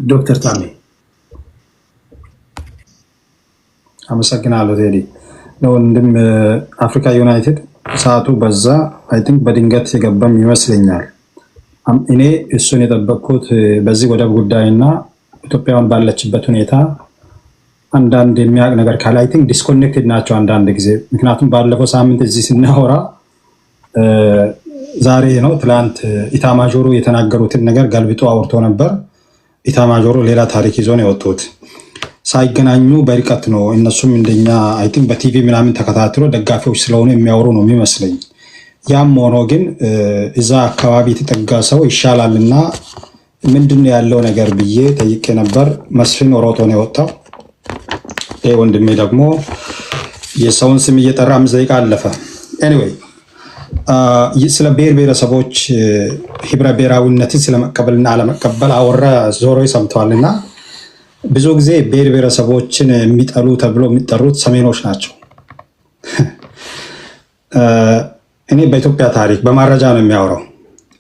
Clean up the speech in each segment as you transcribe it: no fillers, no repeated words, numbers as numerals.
ዶክተር ታሜ አመሰግናለሁ። ቴዲ ለወንድም አፍሪካ ዩናይትድ ሰዓቱ በዛ አይ ቲንክ በድንገት የገባም ይመስለኛል። እኔ እሱን የጠበቅኩት በዚህ ወደብ ጉዳይና ኢትዮጵያን ባለችበት ሁኔታ አንዳንድ የሚያውቅ ነገር ካለ አይ ቲንክ ዲስኮኔክትድ ናቸው አንዳንድ ጊዜ። ምክንያቱም ባለፈው ሳምንት እዚህ ስናወራ ዛሬ ነው ትላንት ኢታማዦሩ የተናገሩትን ነገር ገልብጦ አውርቶ ነበር። ኢታማዦሩ ሌላ ታሪክ ይዞ ነው የወጡት። ሳይገናኙ በርቀት ነው እነሱም እንደኛ አይ ቲንክ በቲቪ ምናምን ተከታትሎ ደጋፊዎች ስለሆኑ የሚያወሩ ነው የሚመስለኝ። ያም ሆኖ ግን እዛ አካባቢ የተጠጋ ሰው ይሻላልና ምንድነው ያለው ነገር ብዬ ጠይቄ ነበር። መስፍን ሮጦ ነው የወጣው። ወንድሜ ደግሞ የሰውን ስም እየጠራ 5 ደቂቃ አለፈ። ኤኒዌይ ስለ ብሔር ብሔረሰቦች ህብረ ብሔራዊነትን ስለመቀበልና አለመቀበል አወራ ዞሮ ይሰምተዋልና ብዙ ጊዜ ብሔር ብሔረሰቦችን የሚጠሉ ተብሎ የሚጠሩት ሰሜኖች ናቸው። እኔ በኢትዮጵያ ታሪክ በማረጃ ነው የሚያወራው።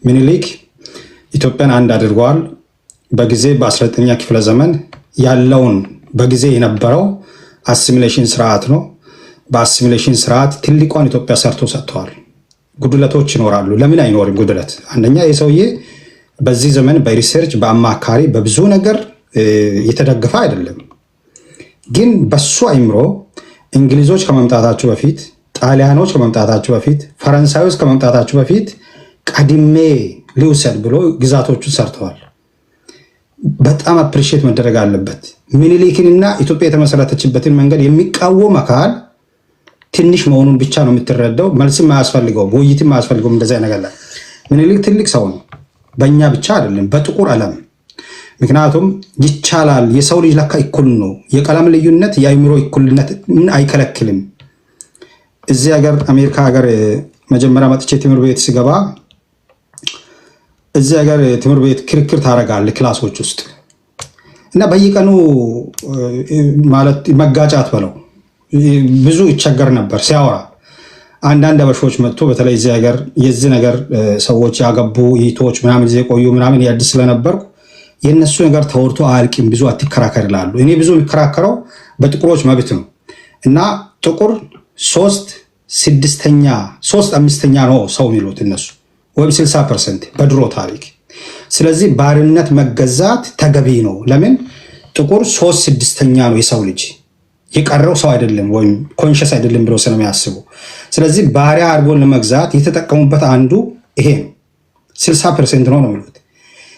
ምኒልክ ኢትዮጵያን አንድ አድርገዋል። በጊዜ በ19ኛ ክፍለ ዘመን ያለውን በጊዜ የነበረው አሲሚሌሽን ስርዓት ነው። በአሲሚሌሽን ስርዓት ትልቋን ኢትዮጵያ ሰርቶ ሰጥተዋል። ጉድለቶች ይኖራሉ። ለምን አይኖርም ጉድለት? አንደኛ የሰውዬ በዚህ ዘመን በሪሰርች በአማካሪ በብዙ ነገር የተደገፈ አይደለም። ግን በሱ አይምሮ እንግሊዞች ከመምጣታቸው በፊት፣ ጣሊያኖች ከመምጣታቸው በፊት፣ ፈረንሳዮች ከመምጣታቸው በፊት ቀድሜ ሊውሰድ ብሎ ግዛቶቹን ሰርተዋል። በጣም አፕሪሺየት መደረግ አለበት። ምኒልክንና ኢትዮጵያ የተመሰረተችበትን መንገድ የሚቃወም አካል ትንሽ መሆኑን ብቻ ነው የምትረዳው። መልስም አያስፈልገውም፣ ውይይትም አያስፈልገውም። እንደዚያ ነገር ላይ ምኒልክ ትልቅ ሰው ነው፣ በእኛ ብቻ አይደለም በጥቁር ዓለም። ምክንያቱም ይቻላል። የሰው ልጅ ለካ እኩል ነው። የቀለም ልዩነት የአእምሮ እኩልነት አይከለክልም። እዚህ ሀገር አሜሪካ ሀገር መጀመሪያ መጥቼ ትምህርት ቤት ስገባ እዚህ ሀገር ትምህርት ቤት ክርክር ታደርጋለህ ክላሶች ውስጥ እና በየቀኑ ማለት መጋጫት በለው ብዙ ይቸገር ነበር ሲያወራ። አንዳንድ አበሾች መጥቶ በተለይ እዚህ ሀገር የዚህ ነገር ሰዎች ያገቡ ይቶች ምናምን ጊዜ ቆዩ ምናምን ያድስ ስለነበርኩ የነሱ ነገር ተወርቶ አያልቅም፣ ብዙ አትከራከር ይላሉ። እኔ ብዙ የሚከራከረው በጥቁሮች መብት ነው እና ጥቁር 3/5 ነው ሰው የሚሉት እነሱ ወይም 60% በድሮ ታሪክ። ስለዚህ ባርነት መገዛት ተገቢ ነው። ለምን ጥቁር 3/6 ነው የሰው ልጅ፣ የቀረው ሰው አይደለም ወይም ኮንሽስ አይደለም ብሎ ስለሚያስቡ፣ ስለዚህ ባሪያ አድርጎን ለመግዛት የተጠቀሙበት አንዱ ይሄ ነው። 60% ነው የሚሉት።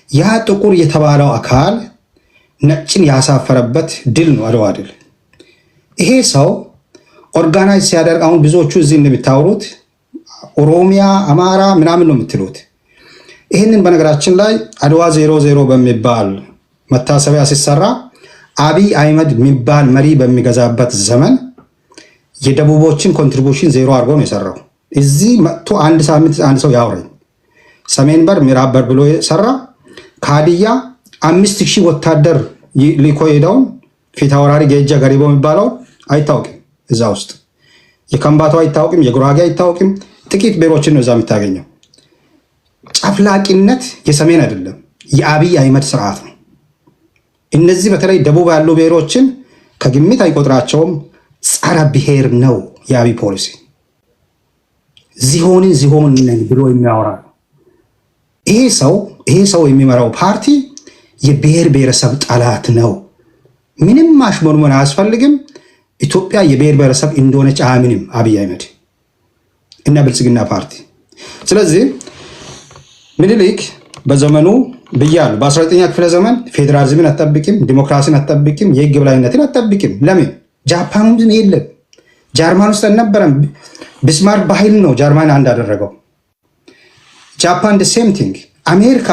ያ ጥቁር የተባለው አካል ነጭን ያሳፈረበት ድል ነው አድዋ ድል። ይሄ ሰው ኦርጋናይዝ ሲያደርግ አሁን ብዙዎቹ እዚህ እንደሚታወሩት ኦሮሚያ፣ አማራ ምናምን ነው የምትሉት። ይህንን በነገራችን ላይ አድዋ 00 በሚባል መታሰቢያ ሲሰራ አብይ አህመድ የሚባል መሪ በሚገዛበት ዘመን የደቡቦችን ኮንትሪቡሽን 0 አድርጎ ነው የሰራው። እዚህ መጥቶ አንድ ሳምንት አንድ ሰው ያውረኝ ሰሜን በር ምዕራብ በር ብሎ የሰራ ከሀዲያ 5000 ወታደር ሊኮ ሄደውን ፊት አውራሪ ጌጃ ገሪቦ የሚባለው አይታወቅም። እዛ ውስጥ የከምባታው አይታወቅም፣ የጉራጌ አይታወቅም። ጥቂት ብሔሮችን ነው እዛ የምታገኘው። ጨፍላቂነት የሰሜን አይደለም፣ የአብይ አህመድ ስርዓት ነው። እነዚህ በተለይ ደቡብ ያሉ ብሔሮችን ከግምት አይቆጥራቸውም። ጸረ ብሔር ነው የአብይ ፖሊሲ። ዚሆንን ዚሆን ብሎ የሚያወራ ነው። ይሄ ሰው የሚመራው ፓርቲ የብሔር ብሔረሰብ ጠላት ነው። ምንም ማሽሞንሞን አያስፈልግም። ኢትዮጵያ የብሔር ብሔረሰብ እንደሆነች አያምንም አብይ አህመድ እና ብልጽግና ፓርቲ። ስለዚህ ምኒልክ በዘመኑ ብያሉ በ19ኛ ክፍለ ዘመን ፌዴራሊዝምን አትጠብቅም፣ ዲሞክራሲን አትጠብቅም፣ የህግ የበላይነትን አትጠብቅም። ለምን? ጃፓን ውስጥ የለም፣ ጀርመን ውስጥ አልነበረም። ቢስማርክ በኃይል ነው ጀርመን አንድ አደረገው። ጃፓን ደ ሴም ቲንግ። አሜሪካ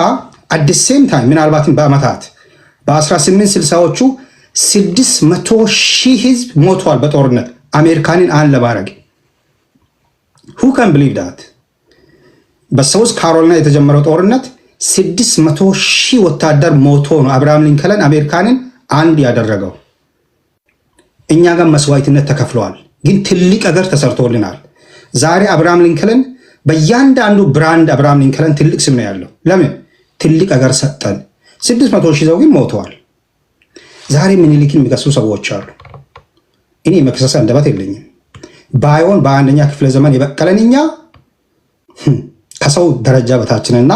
አት ሴም ታይም ምናልባትም በአመታት በ1860ዎቹ 600,000 ህዝብ ሞቷል በጦርነት አሜሪካንን አንድ ለማድረግ። who can believe that? በሳውዝ ካሮላይና የተጀመረው ጦርነት 600,000 ወታደር ሞቶ ነው አብርሃም ሊንከን አሜሪካንን አንድ ያደረገው። እኛ ጋር መስዋዕትነት ተከፍለዋል፣ ግን ትልቅ ነገር ተሰርቶልናል። ዛሬ አብርሃም ሊንከን በእያንዳንዱ ብራንድ አብርሃም ሊንከን ትልቅ ስም ነው ያለው። ለምን? ትልቅ ነገር ሰጠን። 600,000 ሰው ግን ሞተዋል። ዛሬ ምኒልክን የሚከሱ ሰዎች አሉ። እኔ መክሰስ አንደበት የለኝም። ባይሆን በአንደኛ ክፍለ ዘመን የበቀለን እኛ ከሰው ደረጃ በታችንና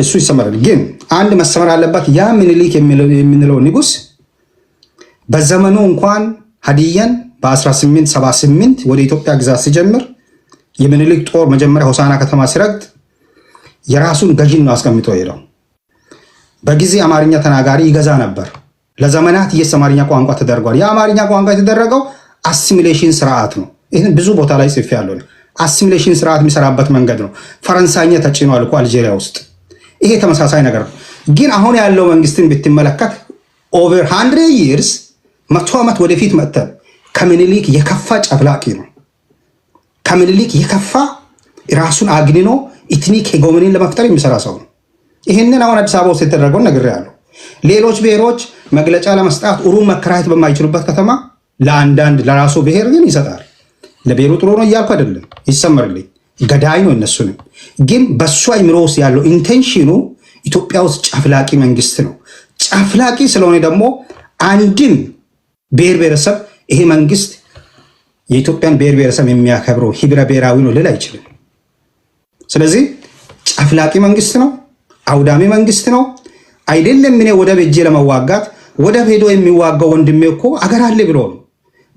እሱ ይሰመራል። ግን አንድ መሰመር አለበት። ያ ምኒልክ የምንለው ንጉስ በዘመኑ እንኳን ሀዲያን በ1878 ወደ ኢትዮጵያ ግዛት ሲጀምር የምኒልክ ጦር መጀመሪያ ሆሳና ከተማ ሲረግጥ የራሱን ገዢን ነው አስቀምጦ ሄደው። በጊዜ አማርኛ ተናጋሪ ይገዛ ነበር። ለዘመናት የአማርኛ ቋንቋ ተደርጓል። የአማርኛ ቋንቋ የተደረገው አሲሚሌሽን ስርዓት ነው። ይህን ብዙ ቦታ ላይ ጽፌያለሁ። አሲሚሌሽን ስርዓት የሚሰራበት መንገድ ነው። ፈረንሳይኛ ተጭኗል እኮ አልጄሪያ ውስጥ። ይሄ ተመሳሳይ ነገር ነው። ግን አሁን ያለው መንግስትን ብትመለከት ኦቨር 100 ይርስ 100 ዓመት ወደፊት መጥተን ከምኒልክ የከፋ ጨፍላቂ ነው። ከምኒልክ የከፋ ራሱን አግንኖ ኢትኒክ ሄጎሞኒን ለመፍጠር የሚሰራ ሰው ነው። ይህንን አሁን አዲስ አበባ ውስጥ የተደረገውን ነግሬያለሁ። ሌሎች ብሔሮች መግለጫ ለመስጣት ሩም መከራየት በማይችሉበት ከተማ ለአንዳንድ ለራሱ ብሔር ግን ይሰጣል። ለብሔሩ ጥሩ ነው እያልኩ አይደለም፣ ይሰመርልኝ። ገዳይ ነው እነሱንም። ግን በሱ አይምሮ ውስጥ ያለው ኢንቴንሽኑ ኢትዮጵያ ውስጥ ጨፍላቂ መንግስት ነው። ጨፍላቂ ስለሆነ ደግሞ አንድም ብሔር ብሔረሰብ ይሄ መንግስት የኢትዮጵያን ብሔር ብሔረሰብ የሚያከብረው ህብረ ብሔራዊ ነው ልል አይችልም። ስለዚህ ጨፍላቂ መንግስት ነው፣ አውዳሚ መንግስት ነው። አይደለም እኔ ወደብ ሄጄ ለመዋጋት ወደብ ሄዶ የሚዋጋው ወንድሜ እኮ አገር አለ ብሎ ነው።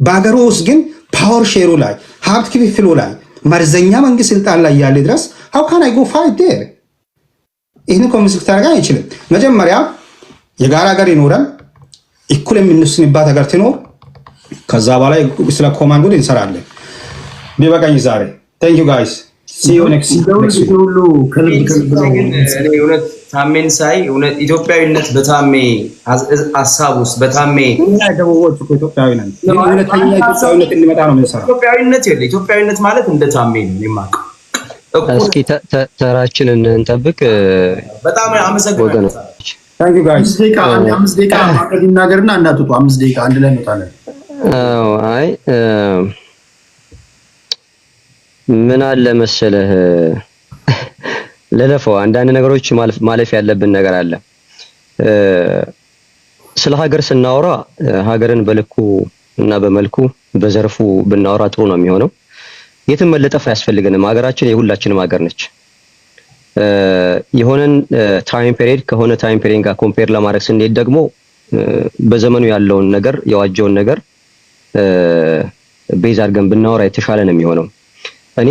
በአገሩ ውስጥ ግን ፓወር ሼሩ ላይ ሀብት ክፍፍሉ ላይ መርዘኛ መንግስት ስልጣን ላይ ያለ ድረስ how can I go fight there? ይህን ኮሚኒስት ታደርጋ አይችልም። መጀመሪያ የጋራ ሀገር ይኖረን እኩል የምንስንባት ሀገር ትኖር። ከዛ በኋላ ስለ ኮማንድ እንሰራለን። ቢበቃኝ ዛሬ thank you guys see you next ሁሉ ከልብ ታሜን ሳይ እውነት ኢትዮጵያዊነት በታሜ ሐሳብ ውስጥ በታሜ ደቡቦች ኢትዮጵያዊ ነን። ሁለተኛ ኢትዮጵያዊነት እንዲመጣ ነው የምንሰራው። ኢትዮጵያዊነት ማለት እንደ ታሜ ነው የማውቀው። እስኪ ተራችንን እንጠብቅ። በጣም አመሰግናለሁ። ታንክ ዩ ጋይስ። 5 ደቂቃ ማቀድ ይናገርና እናጥጡ። 5 ደቂቃ አንድ ላይ እንወጣለን። አይ ምን አለ መሰለህ ለለፈው አንዳንድ ነገሮች ማለፍ ያለብን ነገር አለ። ስለ ሀገር ስናወራ ሀገርን በልኩ እና በመልኩ በዘርፉ ብናወራ ጥሩ ነው የሚሆነው። የትም መለጠፍ አያስፈልግንም። ሀገራችን የሁላችንም ሀገር ነች። የሆነን ታይም ፔሪድ ከሆነ ታይም ፔሪድ ጋር ኮምፔር ለማድረግ ስንሄድ ደግሞ በዘመኑ ያለውን ነገር የዋጀውን ነገር ቤዝ አድርገን ብናወራ የተሻለ ነው የሚሆነው። እኔ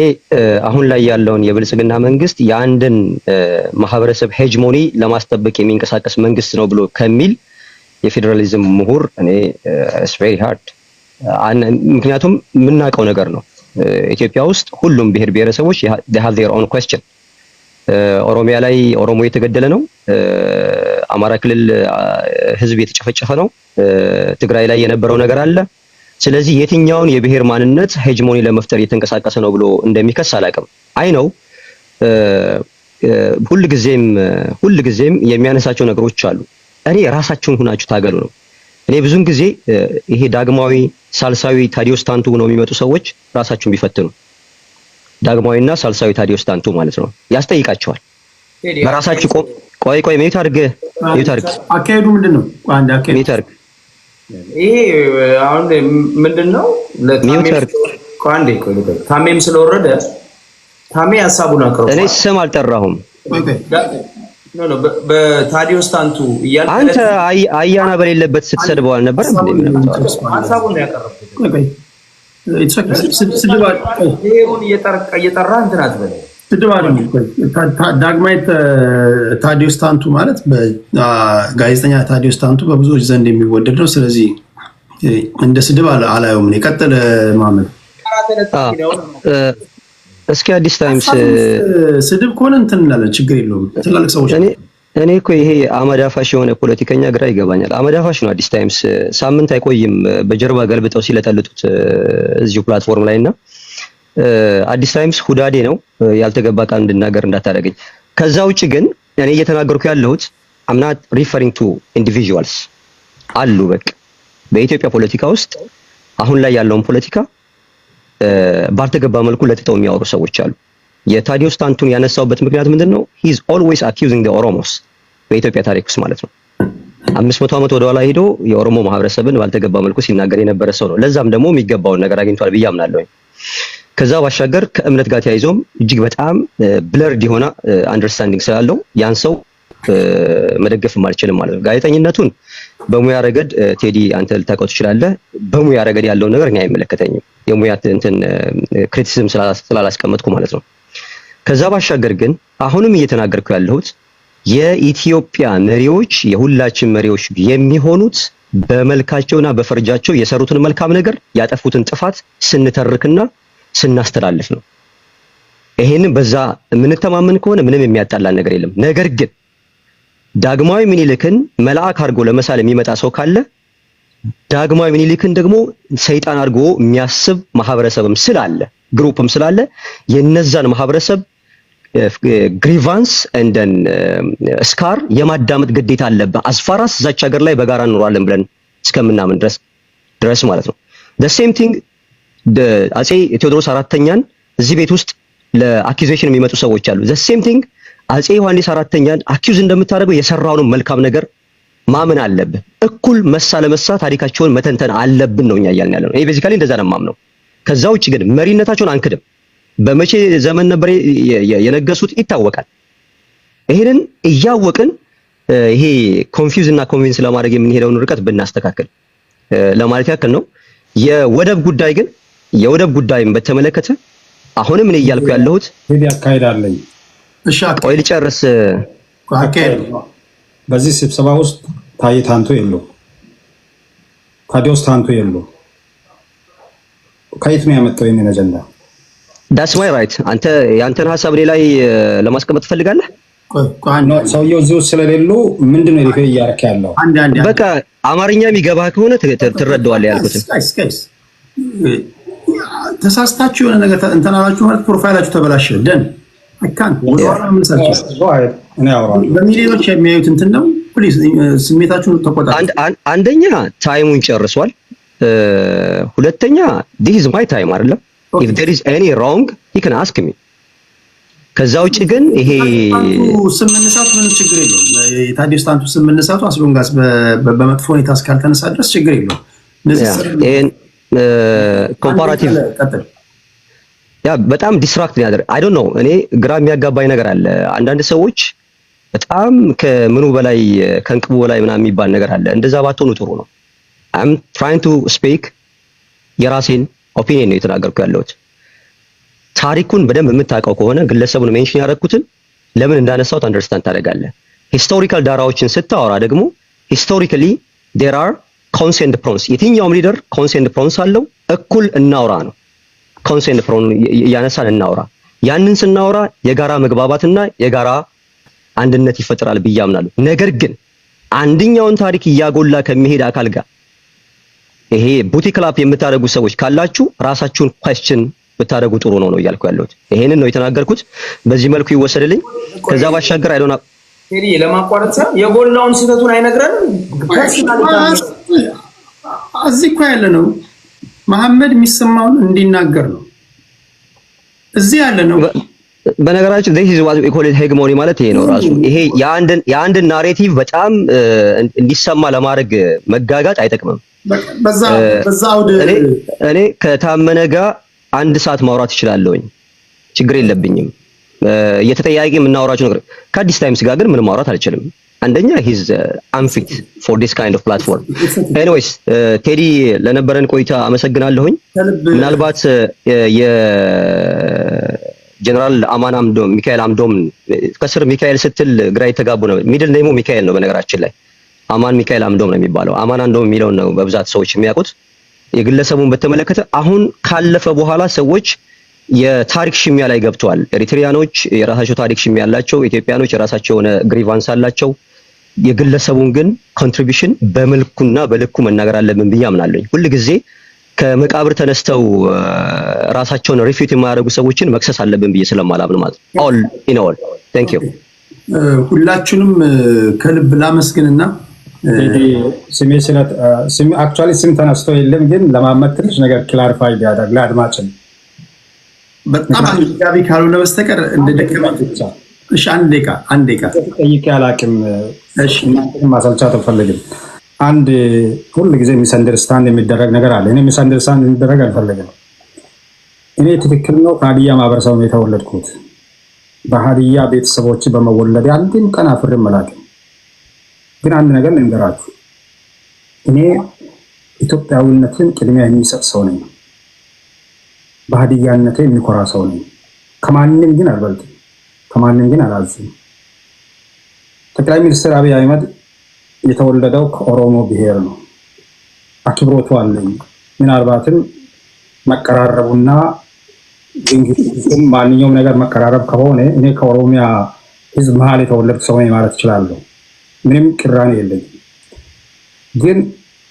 አሁን ላይ ያለውን የብልጽግና መንግስት የአንድን ማህበረሰብ ሄጅሞኒ ለማስጠበቅ የሚንቀሳቀስ መንግስት ነው ብሎ ከሚል የፌዴራሊዝም ምሁር እኔ it's very hard። ምክንያቱም የምናውቀው ነገር ነው። ኢትዮጵያ ውስጥ ሁሉም ብሔር ብሔረሰቦች they have their own question። ኦሮሚያ ላይ ኦሮሞ የተገደለ ነው። አማራ ክልል ህዝብ የተጨፈጨፈ ነው። ትግራይ ላይ የነበረው ነገር አለ። ስለዚህ የትኛውን የብሔር ማንነት ሄጅሞኒ ለመፍጠር እየተንቀሳቀሰ ነው ብሎ እንደሚከስ አላውቅም። አይ ነው ሁልጊዜም የሚያነሳቸው ነገሮች አሉ። እኔ ራሳችሁን ሁናችሁ ታገሉ ነው። እኔ ብዙን ጊዜ ይሄ ዳግማዊ፣ ሳልሳዊ፣ ታዲዮስ ታንቱ ነው የሚመጡ ሰዎች ራሳችሁን ቢፈትኑ። ዳግማዊና ሳልሳዊ ታዲዮስ ታንቱ ማለት ነው ያስጠይቃቸዋል። በራሳችሁ ቆይ ሚዩት አድርግ። አካሄዱ ምንድነው? አንድ አካሄዱ ሚዩት አድርግ። ይሄ አሁን ምንድነው ታሜም ስለወረደ ታሜ ሐሳቡን አቅርቧል። እኔ ስም አልጠራሁም። በታዲዮስ ታንቱ እያለ አንተ አያና በሌለበት ስትሰድበው አልነበረም እንዴ? ሐሳቡን ያቀርበው እየጠራ እንትን አትበለው። ዳግማዊ ታዲዮስ ታንቱ ማለት ጋዜጠኛ ታዲዮስ ታንቱ በብዙዎች ዘንድ የሚወደድ ነው። ስለዚህ እንደ ስድብ አላየውም። የቀጠለ ማመን እስኪ አዲስ ታይምስ ስድብ ከሆነ እንትን እንላለን፣ ችግር የለውም። ትላልቅ ሰዎች እኔ እኮ ይሄ አመዳፋሽ የሆነ ፖለቲከኛ ግራ ይገባኛል። አመዳፋሽ ነው አዲስ ታይምስ። ሳምንት አይቆይም በጀርባ ገልብጠው ሲለጠልጡት እዚሁ ፕላትፎርም ላይና አዲስ ታይምስ ሁዳዴ ነው። ያልተገባ ቃል እንድናገር እንዳታደርገኝ። ከዛ ውጪ ግን እኔ እየተናገርኩ ያለሁት I'm not referring to individuals አሉ። በቃ በኢትዮጵያ ፖለቲካ ውስጥ አሁን ላይ ያለውን ፖለቲካ ባልተገባ መልኩ ለጥጠው የሚያወሩ ሰዎች አሉ። የታዲዮስ ታንቱን ያነሳውበት ምክንያት ምንድነው? he is always accusing the Oromos በኢትዮጵያ ታሪክ ውስጥ ማለት ነው። 500 ዓመት ወደ ኋላ ሄዶ የኦሮሞ ማህበረሰብን ባልተገባ መልኩ ሲናገር የነበረ ሰው ነው። ለዛም ደግሞ የሚገባውን ነገር አግኝቷል ብዬ አምናለሁ። ከዛ ባሻገር ከእምነት ጋር ተያይዞም እጅግ በጣም ብለርድ የሆነ አንደርስታንዲንግ ስላለው ያን ሰው መደገፍም አልችልም ማለት ነው። ጋዜጠኝነቱን በሙያ ረገድ ቴዲ አንተ ልታውቀው ትችላለህ። በሙያ ረገድ ያለው ነገር እኔ አይመለከተኝም። የሙያ እንትን ክሪቲሲዝም ስላላስቀመጥኩ ማለት ነው። ከዛ ባሻገር ግን አሁንም እየተናገርኩ ያለሁት የኢትዮጵያ መሪዎች የሁላችን መሪዎች የሚሆኑት በመልካቸውና በፈርጃቸው የሰሩትን መልካም ነገር ያጠፉትን ጥፋት ስንተርክና ስናስተላልፍ ነው። ይሄንን በዛ የምንተማመን ከሆነ ምንም የሚያጣላን ነገር የለም። ነገር ግን ዳግማዊ ምኒልክን መልአክ አድርጎ ለመሳል የሚመጣ ሰው ካለ ዳግማዊ ምኒልክን ደግሞ ሰይጣን አድርጎ የሚያስብ ማህበረሰብም ስላለ ግሩፕም ስላለ የነዛን ማህበረሰብ ግሪቫንስ እንደን ስካር የማዳመጥ ግዴታ አለበት። አስፋራስ እዛች ሀገር ላይ በጋራ እንኖራለን ብለን እስከምናምን ድረስ ማለት ነው። the same thing አፄ ቴዎድሮስ አራተኛን እዚህ ቤት ውስጥ ለአኪዜሽን የሚመጡ ሰዎች አሉ። the same thing አፄ ዮሐንስ አራተኛን አኪዩዝ እንደምታደርገው የሰራውን መልካም ነገር ማመን አለብን። እኩል መሳ ለመሳ ታሪካቸውን መተንተን አለብን ነው እኛ እያልን ያለነው። ይሄ ቤዚካሊ እንደዛ ነው የማምነው። ከዛ ውጭ ግን መሪነታቸውን አንክድም። በመቼ ዘመን ነበር የነገሱት ይታወቃል። ይሄንን እያወቅን ይሄ ኮንፊውዝ እና ኮንቪንስ ለማድረግ የምንሄደውን ርቀት ብናስተካክል ለማለት ያክል ነው። የወደብ ጉዳይን በተመለከተ አሁንም እኔ እያልኩ ያለሁት ያካሄዳለኝ። እሺ ቆይ ልጨርስ። በዚህ ስብሰባ ውስጥ ታዬ ታንቱ የለው፣ ታዲዮስ ታንቱ የለው። ከየት ነው ያመጣው ይሄን አጀንዳ? ዳስ ማይ ራይት። አንተ ያንተን ሐሳብ እኔ ላይ ለማስቀመጥ ትፈልጋለህ? ሰውየው እዚህ ውስጥ ስለሌሉ ምንድነው ሪፌር እያደረክ ያለው? በቃ አማርኛ የሚገባህ ከሆነ ትረዳዋለህ ያልኩት። ተሳስታችሁ የሆነ ነገር እንትን አላችሁ ማለት ፕሮፋይላችሁ ተበላሸ። ደን አካንት ወራራ በሚሊዮኖች የሚያዩት እንትን ነው። ፕሊዝ ስሜታችሁን ተቆጣጡ። አንደኛ ታይሙን ጨርሷል። ሁለተኛ this is my time አይደለም። if there is any wrong he can ask me። ከዛ ውጪ ግን ይሄ ስምንሳቱ ምንም ችግር የለውም። የታዲዮስ ታንቱ ስምንሳቱ አስሎንጋስ በመጥፎ ሁኔታ እስካልተነሳ ድረስ ችግር የለውም። ይሄን ኮምፓራቲቭ ያ በጣም ዲስትራክት ያደርግ አይ ዶንት ኖ። እኔ ግራ የሚያጋባኝ ነገር አለ። አንዳንድ ሰዎች በጣም ከምኑ በላይ ከንቅቡ በላይ ምናምን የሚባል ነገር አለ። እንደዛ ባትሆኑ ጥሩ ነው። I'm trying to speak የራሴን ኦፒኒየን ነው የተናገርኩ ያለሁት። ታሪኩን በደንብ የምታውቀው ከሆነ ግለሰቡን ሜንሽን ያደረኩትን ለምን እንዳነሳሁት አንደርስታንድ ታደርጋለህ። ሂስቶሪካል ዳራዎችን ስታወራ ደግሞ ሂስቶሪካሊ there are cons and pros። የትኛውም ሊደር cons and pros አለው። እኩል እናውራ ነው። cons and pros ያነሳን እናውራ። ያንን ስናወራ የጋራ መግባባትና የጋራ አንድነት ይፈጠራል ብዬ አምናለሁ። ነገር ግን አንደኛውን ታሪክ እያጎላ ከመሄድ አካል ጋር ይሄ ቡቲ ክላፕ የምታደርጉ ሰዎች ካላችሁ ራሳችሁን ኳስችን ብታደርጉ ጥሩ ነው እያልኩ ያለሁት። ይሄንን ነው የተናገርኩት። በዚህ መልኩ ይወሰድልኝ። ከዛ ባሻገር አይዶና ቴዲ ለማቋረጥ የጎላውን ስህተቱን አይነግረንም። እዚህ እኮ ያለ ነው መሐመድ የሚሰማውን እንዲናገር ነው እዚህ ያለ ነው። በነገራችን this is what we call it hegemony ማለት ይሄ ነው ራሱ። ይሄ የአንድን ናሬቲቭ በጣም እንዲሰማ ለማድረግ መጋጋጥ አይጠቅምም። በዛው እኔ ከታመነ ጋር አንድ ሰዓት ማውራት እችላለሁኝ፣ ችግር የለብኝም። የተጠያቂ የምናወራቸው ነገር ከአዲስ ታይምስ ጋር ግን ምንም ማውራት አልችልም። አንደኛ he's unfit for this kind of platform። anyways ቴዲ ለነበረን ቆይታ አመሰግናለሁኝ። ምናልባት የጀነራል አማን አምዶም ሚካኤል አምዶም ከስር ሚካኤል ስትል ግራ የተጋቡ ነው። ሚድል ኔሙ ሚካኤል ነው በነገራችን ላይ አማን ሚካኤል አምዶም ነው የሚባለው። አማን አምዶም የሚለው ነው በብዛት ሰዎች የሚያውቁት። የግለሰቡን በተመለከተ አሁን ካለፈ በኋላ ሰዎች የታሪክ ሽሚያ ላይ ገብተዋል። ኤሪትሪያኖች የራሳቸው ታሪክ ሽሚያ ያላቸው፣ ኢትዮጵያኖች የራሳቸው የሆነ ግሪቫንስ አላቸው። የግለሰቡን ግን ኮንትሪቢዩሽን በመልኩና በልኩ መናገር አለብን ብዬ አምናለሁ። ሁሉ ጊዜ ከመቃብር ተነስተው ራሳቸውን ሪፊት የማያደርጉ ሰዎችን መክሰስ አለብን ብዬ ስለማላምን ማለት ነው። ኦል ኢን ኦል ቴንክ ዩ። ሁላችንም ከልብ ላመስግንና ስሜ አክቹአሊ ስም ተነስቶ የለም ግን ለማመት ትንሽ ነገር ክላሪፋይ ቢያደርግ ለአድማጭን በጣም አንጋቢ ካልሆነ በስተቀር እንደደከመኝ ብቻ እሺ አንድ ደቂቃ ጠይቄ አላቅም። እሺ እናንተም ማሰልቻት አልፈልግም። አንድ ሁሉ ጊዜ ሚስ አንደርስታንድ የሚደረግ ነገር አለ። እኔ ሚስ አንደርስታንድ የሚደረግ አልፈልግም። እኔ ትክክል ነው ከሀዲያ ማህበረሰብ ነው የተወለድኩት። በሀዲያ ቤተሰቦች በመወለድ አንድም ቀን አፍሬም አላውቅም። ግን አንድ ነገር ልንገራችሁ፣ እኔ ኢትዮጵያዊነትን ቅድሚያ የሚሰጥ ሰው ነኝ። በሀዲያነቴ የሚኮራ ሰው ነኝ። ከማንም ግን አልበልጥም፣ ከማንም ግን አላዝም። ጠቅላይ ሚኒስትር አብይ አህመድ የተወለደው ከኦሮሞ ብሔር ነው። አክብሮቱ አለኝ። ምናልባትም መቀራረቡና እንግዲህ ማንኛውም ነገር መቀራረብ ከሆነ እኔ ከኦሮሚያ ህዝብ መሀል የተወለድኩ ሰው ነኝ ማለት እችላለሁ። ምንም ቅራኔ የለኝም። ግን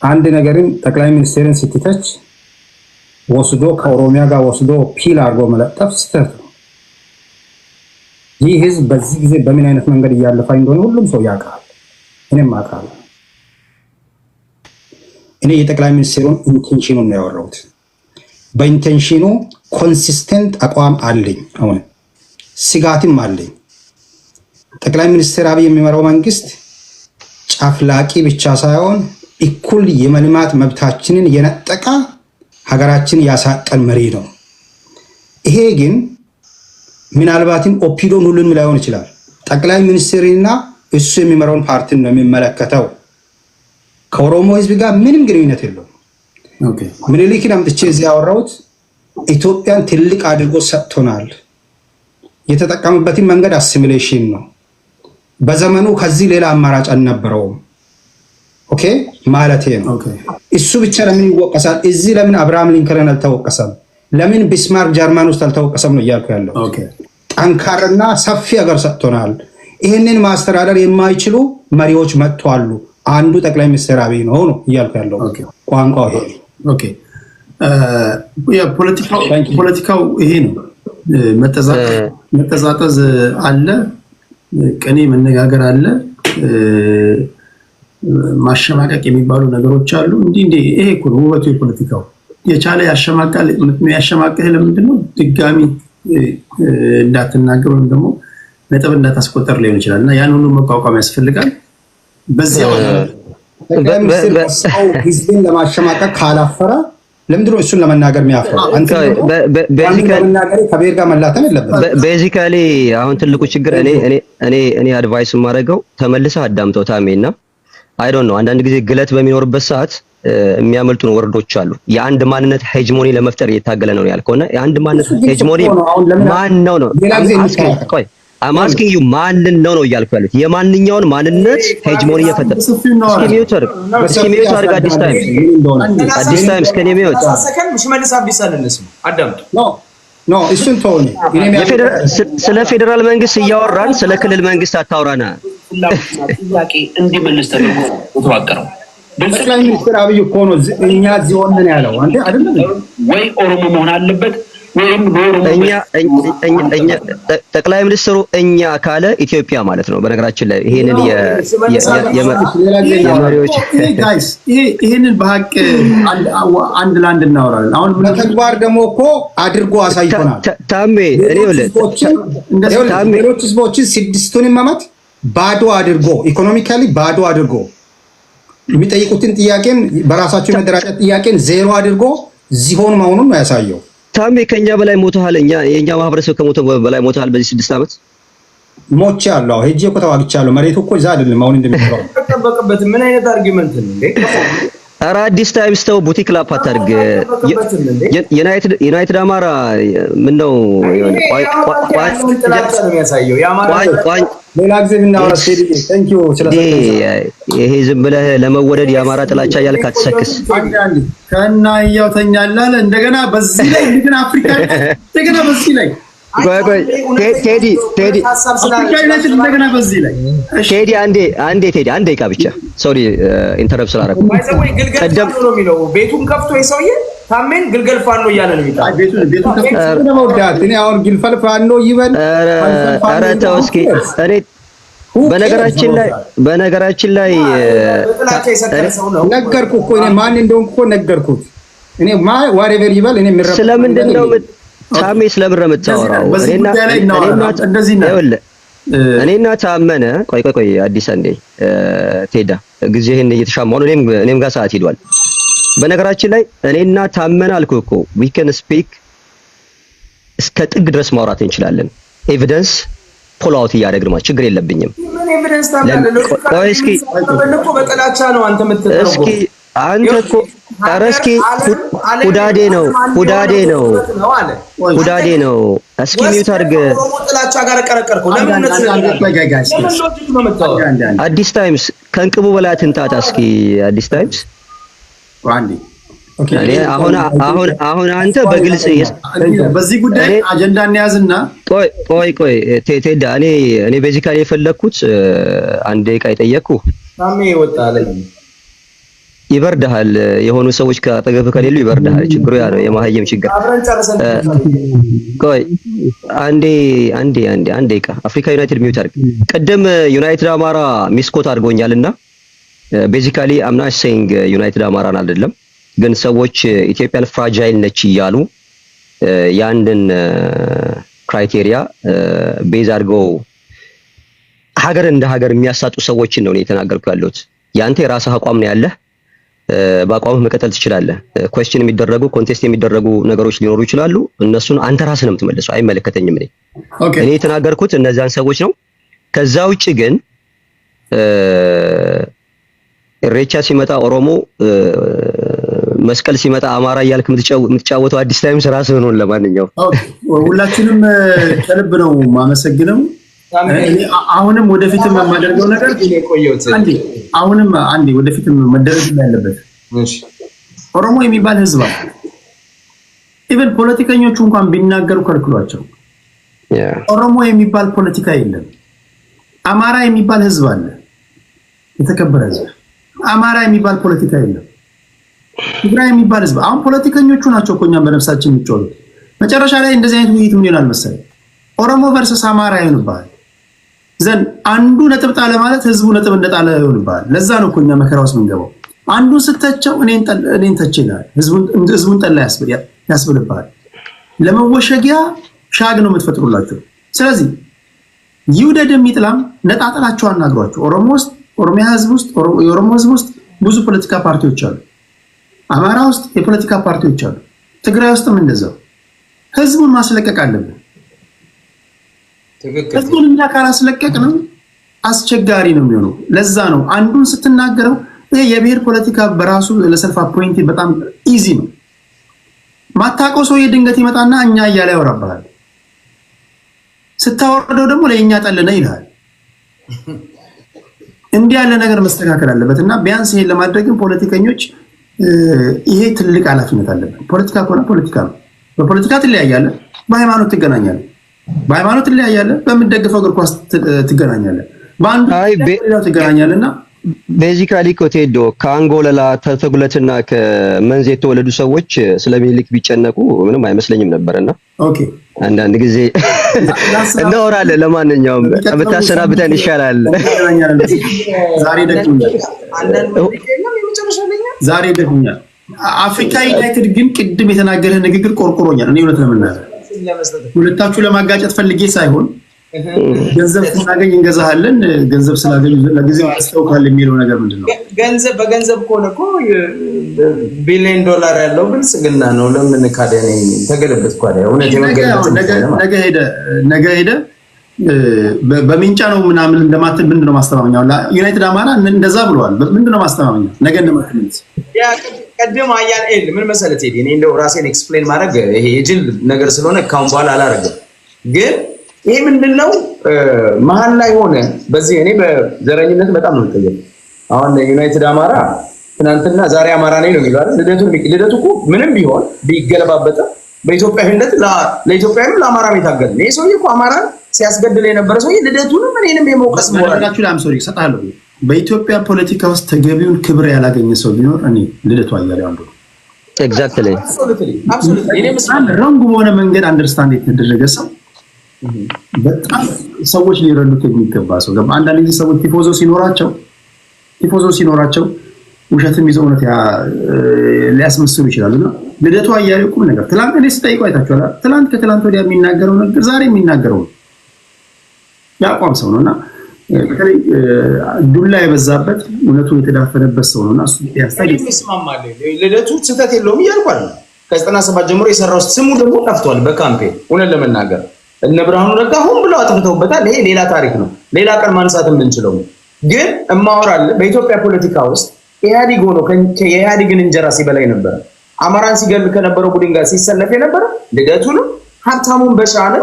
አንድ ነገርን ጠቅላይ ሚኒስትርን ስትተች ወስዶ ከኦሮሚያ ጋር ወስዶ ፒል አድርጎ መለጠፍ ስህተት ነው። ይህ ህዝብ በዚህ ጊዜ በምን አይነት መንገድ እያለፈ እንደሆነ ሁሉም ሰው ያውቃል። እኔም አውቃለሁ። እኔ የጠቅላይ ሚኒስትሩን ኢንቴንሽኑን ነው ያወራሁት። በኢንቴንሽኑ ኮንሲስተንት አቋም አለኝ። አሁን ስጋትም አለኝ። ጠቅላይ ሚኒስትር አብይ የሚመራው መንግስት ጫፍላቂ ብቻ ሳይሆን እኩል የመልማት መብታችንን የነጠቀ ሀገራችን ያሳጠን መሪ ነው። ይሄ ግን ምናልባትም ኦፒዶን ሁሉንም ላይሆን ይችላል። ጠቅላይ ሚኒስትርና እሱ የሚመራውን ፓርቲን ነው የሚመለከተው። ከኦሮሞ ህዝብ ጋር ምንም ግንኙነት የለውም። ምኒልክን አምጥቼ እዚህ ያወራሁት ኢትዮጵያን ትልቅ አድርጎ ሰጥቶናል። የተጠቀመበትን መንገድ አሲሚሌሽን ነው። በዘመኑ ከዚህ ሌላ አማራጭ አልነበረውም። ኦኬ ማለቴ ነው። እሱ ብቻ ለምን ይወቀሳል? እዚህ ለምን አብርሃም ሊንከን አልተወቀሰም? ለምን ቢስማርክ ጀርመን ውስጥ አልተወቀሰም ነው እያልኩ ያለው። ጠንካራና ሰፊ ሀገር ሰጥቶናል። ይህንን ማስተዳደር የማይችሉ መሪዎች መጥተዋል። አንዱ ጠቅላይ ሚኒስትር አብይ ነው እያልኩ ያለው። ቋንቋው ይሄ ኦኬ። ፖለቲካው ይሄ ነው። መጠዛጠዝ አለ፣ ቅኔ መነጋገር አለ፣ ማሸማቀቅ የሚባሉ ነገሮች አሉ። እንዲህ ይሄ እኮ ነው ውበቱ የፖለቲካው። የቻለ ያሸማቃል። ያሸማቀህ ለምንድን ነው? ድጋሚ እንዳትናገር ወይም ደግሞ ነጥብ እንዳታስቆጠር ሊሆን ይችላል እና ያን ሁሉ መቋቋም ያስፈልጋል። በዚያው ጠቅላይ ሚኒስትር ሰው ጊዜን ለማሸማቀቅ ካላፈረ ለምንድን ነው እሱን ለመናገር የሚያፍረው? አንተ ለመናገር ከብሔር ጋር መላተም የለበትም። ቤዚካሊ አሁን ትልቁ ችግር እኔ አድቫይስ የማደርገው ተመልሰህ አዳምጠው ታሜና አይ ዶንት ኖ አንዳንድ ጊዜ ግለት በሚኖርበት ሰዓት የሚያመልጡን ወርዶች አሉ። የአንድ ማንነት ሄጅሞኒ ለመፍጠር እየታገለ ነው ያልከውና የአንድ ማንነት ሄጅሞኒ ማን ነው? ቆይ I'm asking you ማንን ነው እያልኩ ያሉት? የማንኛውን ማንነት ሄጅሞኒ እየፈጠረ እስኪ ሚውት አድርግ። አዲስ ታይም እስከኔ ሚውት ሰከንድ ሽመልስ አብዲሳ ለነሱ አዳምጡ። ኖ እሱን ተወኝ። ስለ ፌደራል መንግስት እያወራን ስለ ክልል መንግስት አታውራና ጥያቄ እንዲመልስ ተደርጎ ተዋቀረው። ጠቅላይ ሚኒስትር አብይ እኮ ነው እኛ እዚህ ሆነን ያለው አንዴ አይደለም ወይ ኦሮሞ መሆን አለበት ወይም እኛ ጠቅላይ ሚኒስትሩ እኛ ካለ ኢትዮጵያ ማለት ነው። በነገራችን ላይ ይሄንን የመሪዎች ጋይስ ይሄንን በሐቅ አንድ ላንድ እናወራለን። አሁን በተግባር ደግሞ እኮ አድርጎ አሳይቶናል። ታሜ እኔ ሌሎች ህዝቦችን ስድስቱን ዓመት ባዶ አድርጎ ኢኮኖሚካሊ ባዶ አድርጎ የሚጠይቁትን ጥያቄን በራሳቸው መደራጀት ጥያቄን ዜሮ አድርጎ ዚሆን መሆኑን ነው ያሳየው። ታሜ ከኛ በላይ ሞተሃል። የኛ ማህበረሰብ ከሞተ በላይ ሞተሃል በዚህ 6 ዓመት። ሞቼ አለው ሄጄ እኮ ተዋግቻለሁ። መሬቱ እኮ እዛ አይደለም አሁን እንደሚባለው ተጠበቀበት። ምን አይነት አርጊመንት ነው እንዴ? ኧረ አዲስ ታይምስ ተው፣ ቡቲክ ላፕ አታድርግ። ዩናይትድ አማራ ምን ነው ሌላ ጊዜ ብናወራ ቴንክ ዩ ይሄ ዝም ብለህ ለመወደድ የአማራ ጥላቻ እያልክ አትሰክስ። ከና ያው ተኛላለ እንደገና በዚህ ላይ እንደገና አፍሪካ እንደገና በዚህ ላይ ቴዲ አፍሪካዊነትን እንደገና በዚህ ላይ ቴዲ አንዴ ቃ ብቻ ሶሪ ኢንተረፕት ስላደረኩ ቀደም ነው የሚለው ቤቱን ከፍቶ የሰውዬ ታሜን ግልገል ፋኖ እያለ ነው የሚጣለው። ቤቱን ከፍቶ ነው ወዳት እኔ አሁን ግልፈል ፋኖ ይበል። ኧረ ተው እስኪ እኔ በነገራችን ላይ ነገርኩ እኮ እኔ ማን እንደሆንኩ እኮ ነገርኩት። እኔ ዋሬቨር ይበል እኔ ምረጥ ስለምንድን ነው ታሜ ስለምን ነው የምታወራው? እኔና ታመነ ቆይ አዲስ አንዴ ቴዳ ጊዜህን እየተሻማው ነው። እኔም ጋር ሰዓት ሄዷል። በነገራችን ላይ እኔና ታመነ አልኩህ እኮ we can speak እስከ ጥግ ድረስ ማውራት እንችላለን። ኤቪደንስ ፑል አውት እያደረግን ማለት ችግር የለብኝም። ምን ኤቪደንስ ታመጣለህ? ቆይ እስኪ በጥላቻ ነው አንተ የምትተረጉመው። እስኪ አንተ እኮ ኧረ እስኪ ሁዳዴ ነው እስኪ ሚውት አድርግ። ጥላቻ ጋር ቀረቀርከው አዲስ ታይምስ ከእንቅቡ በላይ አትንጣጣ። እስኪ አዲስ ታይምስ አሁን አንተ በግልጽ በዚህ ጉዳይ አጀንዳ እንያዝና ቆይ ቴዳ እኔ ቤዚካሊ የፈለኩት አንድ ደቂቃ የጠየቅኩ ታሜ ይወጣል ይበርዳል። የሆኑ ሰዎች ከአጠገብ ከሌሉ ይበርዳል። ችግሩ ያ ነው፣ የማህየም ችግር። ቆይ አንዴ ደቂቃ አፍሪካ ዩናይትድ ሚውት አድርግ። ቀደም ዩናይትድ አማራ ሚስኮት አድርጎኛልና ቤዚካሊ አም ናት ሴይንግ ዩናይትድ አማራን አይደለም፣ ግን ሰዎች ኢትዮጵያን ፍራጃይል ነች እያሉ ያንድን ክራይቴሪያ ቤዝ አድርገው ሀገር እንደ ሀገር የሚያሳጡ ሰዎችን ነው የተናገርኩ ያለሁት። ያንተ የራስህ አቋም ነው ያለህ፣ በአቋምህ መቀጠል ትችላለህ። ኩዌስችን የሚደረጉ ኮንቴስት የሚደረጉ ነገሮች ሊኖሩ ይችላሉ። እነሱን አንተ ራስህ ነው የምትመልሰው፣ አይመለከተኝም። እኔ የተናገርኩት እነዛን ሰዎች ነው። ከዛ ውጪ ግን ኢሬቻ ሲመጣ ኦሮሞ፣ መስቀል ሲመጣ አማራ እያልክ የምትጫወተው አዲስ ታይምስ ራስህ ነው። ለማንኛውም ሁላችንም ከልብ ነው የማመሰግነው። አሁንም ወደፊትም የማደርገው ነገር ወደፊትም መደረግ ያለበት ኦሮሞ የሚባል ህዝብ አለ። ኢቨን ፖለቲከኞቹ እንኳን ቢናገሩ ከልክሏቸው። ኦሮሞ የሚባል ፖለቲካ የለም። አማራ የሚባል ህዝብ አለ፣ የተከበረ ህዝብ። አማራ የሚባል ፖለቲካ የለም። ትግራይ የሚባል ህዝብ። አሁን ፖለቲከኞቹ ናቸው እኮ እኛም በነፍሳችን የሚጮሉት። መጨረሻ ላይ እንደዚህ አይነት ውይይት ምን ይሆናል መሰለኝ? ኦሮሞ ቨርሰስ አማራ ይሆንባል። ዘን አንዱ ነጥብ ጣለ ማለት ህዝቡ ነጥብ እንደጣለ ይሆንባል። ለዛ ነው እኮ እኛ መከራ ውስጥ የምንገባው። አንዱን ስተቸው እኔን ተችላል፣ ህዝቡን ጠላ ያስብልባል። ለመወሸጊያ ሻግ ነው የምትፈጥሩላቸው። ስለዚህ ይውደድም ይጥላም ነጣጥላቸው አናግሯቸው። ኦሮሚያ ህዝብ ውስጥ የኦሮሞ ህዝብ ውስጥ ብዙ ፖለቲካ ፓርቲዎች አሉ። አማራ ውስጥ የፖለቲካ ፓርቲዎች አሉ። ትግራይ ውስጥም እንደዛው። ህዝቡን ማስለቀቅ አለብን። ህዝቡን እኛ ካላስለቀቅ ነው አስቸጋሪ ነው የሚሆነው። ለዛ ነው አንዱን ስትናገረው ይሄ የብሔር ፖለቲካ በራሱ ለሰልፍ አፖይንት በጣም ኢዚ ነው። ማታውቀው ሰው የድንገት ይመጣና እኛ እያለ ያወራብሃል። ስታወርደው ደግሞ ለእኛ ጠልነ ይልሃል። እንዲህ ያለ ነገር መስተካከል አለበት እና ቢያንስ ይሄን ለማድረግም ፖለቲከኞች ይሄ ትልቅ ኃላፊነት አለበት። ፖለቲካ ከሆነ ፖለቲካ ነው። በፖለቲካ ትለያያለህ፣ በሃይማኖት ትገናኛለህ። በሃይማኖት ትለያያለህ፣ በምትደግፈው እግር ኳስ ትገናኛለህ። በአንዱ ትገናኛለህና ቤዚካሊ ኮቴዶ ከአንጎለላ ተተጉለትና ከመንዝ የተወለዱ ሰዎች ስለሚልክ ቢጨነቁ ምንም አይመስለኝም ነበርና ኦኬ አንዳንድ ጊዜ እናወራለን። ለማንኛውም ብታሰናብተን ይሻላል። ዛሬ ደግሞኛል። አፍሪካ ዩናይትድ ግን ቅድም የተናገረ ንግግር ቆርቆሮኛል። እኔ እውነት ለምናገር ሁለታችሁ ለማጋጨት ፈልጌ ሳይሆን ገንዘብ ስናገኝ እንገዛሃለን፣ ገንዘብ ስናገኝ ለጊዜው አስተውካል የሚለው ነገር ምንድነው? በገንዘብ ከሆነ እኮ ቢሊዮን ዶላር ያለው ብልጽግና ነው። ለምን ካደኔ ተገለበት ኳዳ እውነት ነገ ሄደ በሚንጫ ነው ምናምን እንደማትል ምንድነው ማስተማመኛው? ዩናይትድ አማራ እንደዛ ብለዋል። ምንድነው ማስተማመኛው? ነገ እንደማትልስ ቀደም አያን ምን መሰለህ ቴዲ፣ እኔ እንደው ራሴን ኤክስፕሌን ማድረግ ይሄ የጅል ነገር ስለሆነ ካሁን በኋላ አላረግም። ግን ይሄ ምንድነው መሀል ላይ ሆነ በዚህ እኔ በዘረኝነት በጣም ነው የምጠየቅ። አሁን ዩናይትድ አማራ ትናንትና ዛሬ አማራ ነኝ ነው የሚለው አይደል? ልደቱ እኮ ምንም ቢሆን ቢገለባበጠ በኢትዮጵያዊነት ለኢትዮጵያዊም ለአማራም የታገለ ነው። ይሄ ሰውዬ እኮ አማራን ሲያስገድል የነበረ ሰውዬ ልደቱንም እኔንም የመውቀስ ሞራላችሁ ላምሶሪ ሰጣለሁ። በኢትዮጵያ ፖለቲካ ውስጥ ተገቢውን ክብር ያላገኘ ሰው ቢኖር እኔ ልደቱ አያሌው አንዱ ነው። ኤግዛክትሊ ረንጉ በሆነ መንገድ አንደርስታንድ የተደረገ ሰው በጣም ሰዎች ሊረዱት የሚገባ ሰው። አንዳንድ ጊዜ ሰዎች ቲፎዞ ሲኖራቸው ውሸትም ይዘው እውነት ሊያስመስሉ ይችላሉ። እና ልደቱ አያሌው ቁም ነገር ትላንት እኔ ስጠይቀው አይታችኋል። ትላንት ከትላንት ወዲያ የሚናገረው ነገር ዛሬ የሚናገረው ነው። ያቋም ሰው ነውና በተለይ ዱላ የበዛበት እውነቱን የተዳፈነበት ሰው ነውና እሱ ያስተጋባ ይስማማል። ልደቱ ስህተት የለውም እያልኩ አይደል። ከ97 ጀምሮ የሰራው ስሙ ደግሞ ጠፍቷል በካምፔን እውነት ለመናገር እነ ብርሃኑ ነጋ ሆን ብለው አጥፍተውበታል። ይሄ ሌላ ታሪክ ነው፣ ሌላ ቀን ማንሳት የምንችለው ግን እማወራል በኢትዮጵያ ፖለቲካ ውስጥ ኢህአዲግ ሆኖ የኢህአዲግን እንጀራ ሲበላይ ነበር። አማራን ሲገል ከነበረው ቡድን ጋር ሲሰለፍ የነበረ ልደቱንም ሀብታሙን በሻለ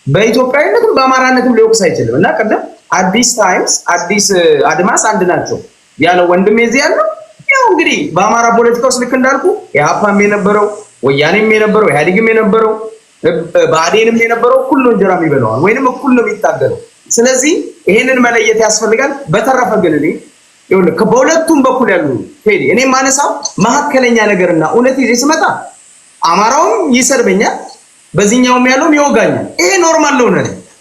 በኢትዮጵያዊነትም በአማራነትም ሊወቅስ አይችልም። እና ቀደም አዲስ ታይምስ አዲስ አድማስ አንድ ናቸው ያለው ወንድሜ እዚህ ያለው ያው እንግዲህ በአማራ ፖለቲካ ውስጥ ልክ እንዳልኩ የሀፓም የነበረው ወያኔም የነበረው ኢህአዲግም የነበረው ብአዴንም የነበረው እኩል ነው እንጀራ የሚበላው ወይንም እኩል ነው የሚታገለው። ስለዚህ ይሄንን መለየት ያስፈልጋል። በተረፈ ግን እኔ ይኸውልህ በሁለቱም በኩል ያሉ ቴዲ እኔ ማነሳው መሀከለኛ ነገርና እውነት ይዤ ስመጣ አማራውም ይሰርበኛል በዚህኛውም ያለውም ይወጋኛል። ይሄ ኖርማል ነው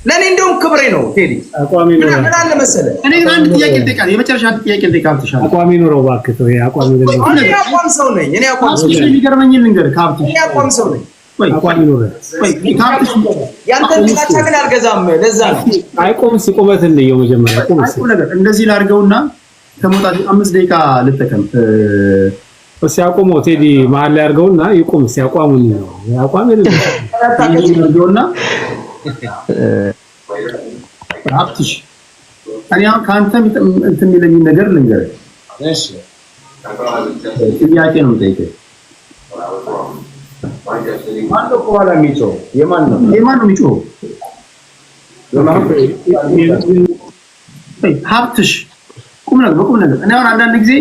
ለኔ እንደውም ክብሬ ነው። ቴዲ ምን አለ መሰለህ እኔ አንድ ጥያቄ ልጠይቅህ፣ የመጨረሻ ጥያቄ ልጠይቅህ። አቋሚ ኑረው እባክህ ተው። ይሄ አቋሚ ነው። እኔ አቋም ሰው ነኝ። እኔ አቋም ሰው ነኝ። የሚገርመኝ ልንገርህ ካብት እኔ አቋም ሰው ነኝ። አቋሚ ኑረው ያንተን ጥላቻ ግን አልገዛም። ለዛ ነው አይቆም ሲቆመት እንደየው መጀመሪያ ቆም ነገር እንደዚህ ላድርገውና ከመውጣት 5 ደቂቃ ልጠቀም። ሲያቆመው ቴዲ መሀል ላይ አድርገውና ይቆም ሲያቋሙኝ ነው አቋም ይልርገውና ሀብትሽ እኔ አሁን ከአንተ እንትን የሚለኝ ነገር ልንገርህ። እሺ ጥያቄ ነው የምጠይቀው። ማን ነው ከኋላ የሚጮህ? የማን ነው የሚጮህ? ሀብትሽ ቁም ነገር እኔ አሁን አንዳንድ ጊዜ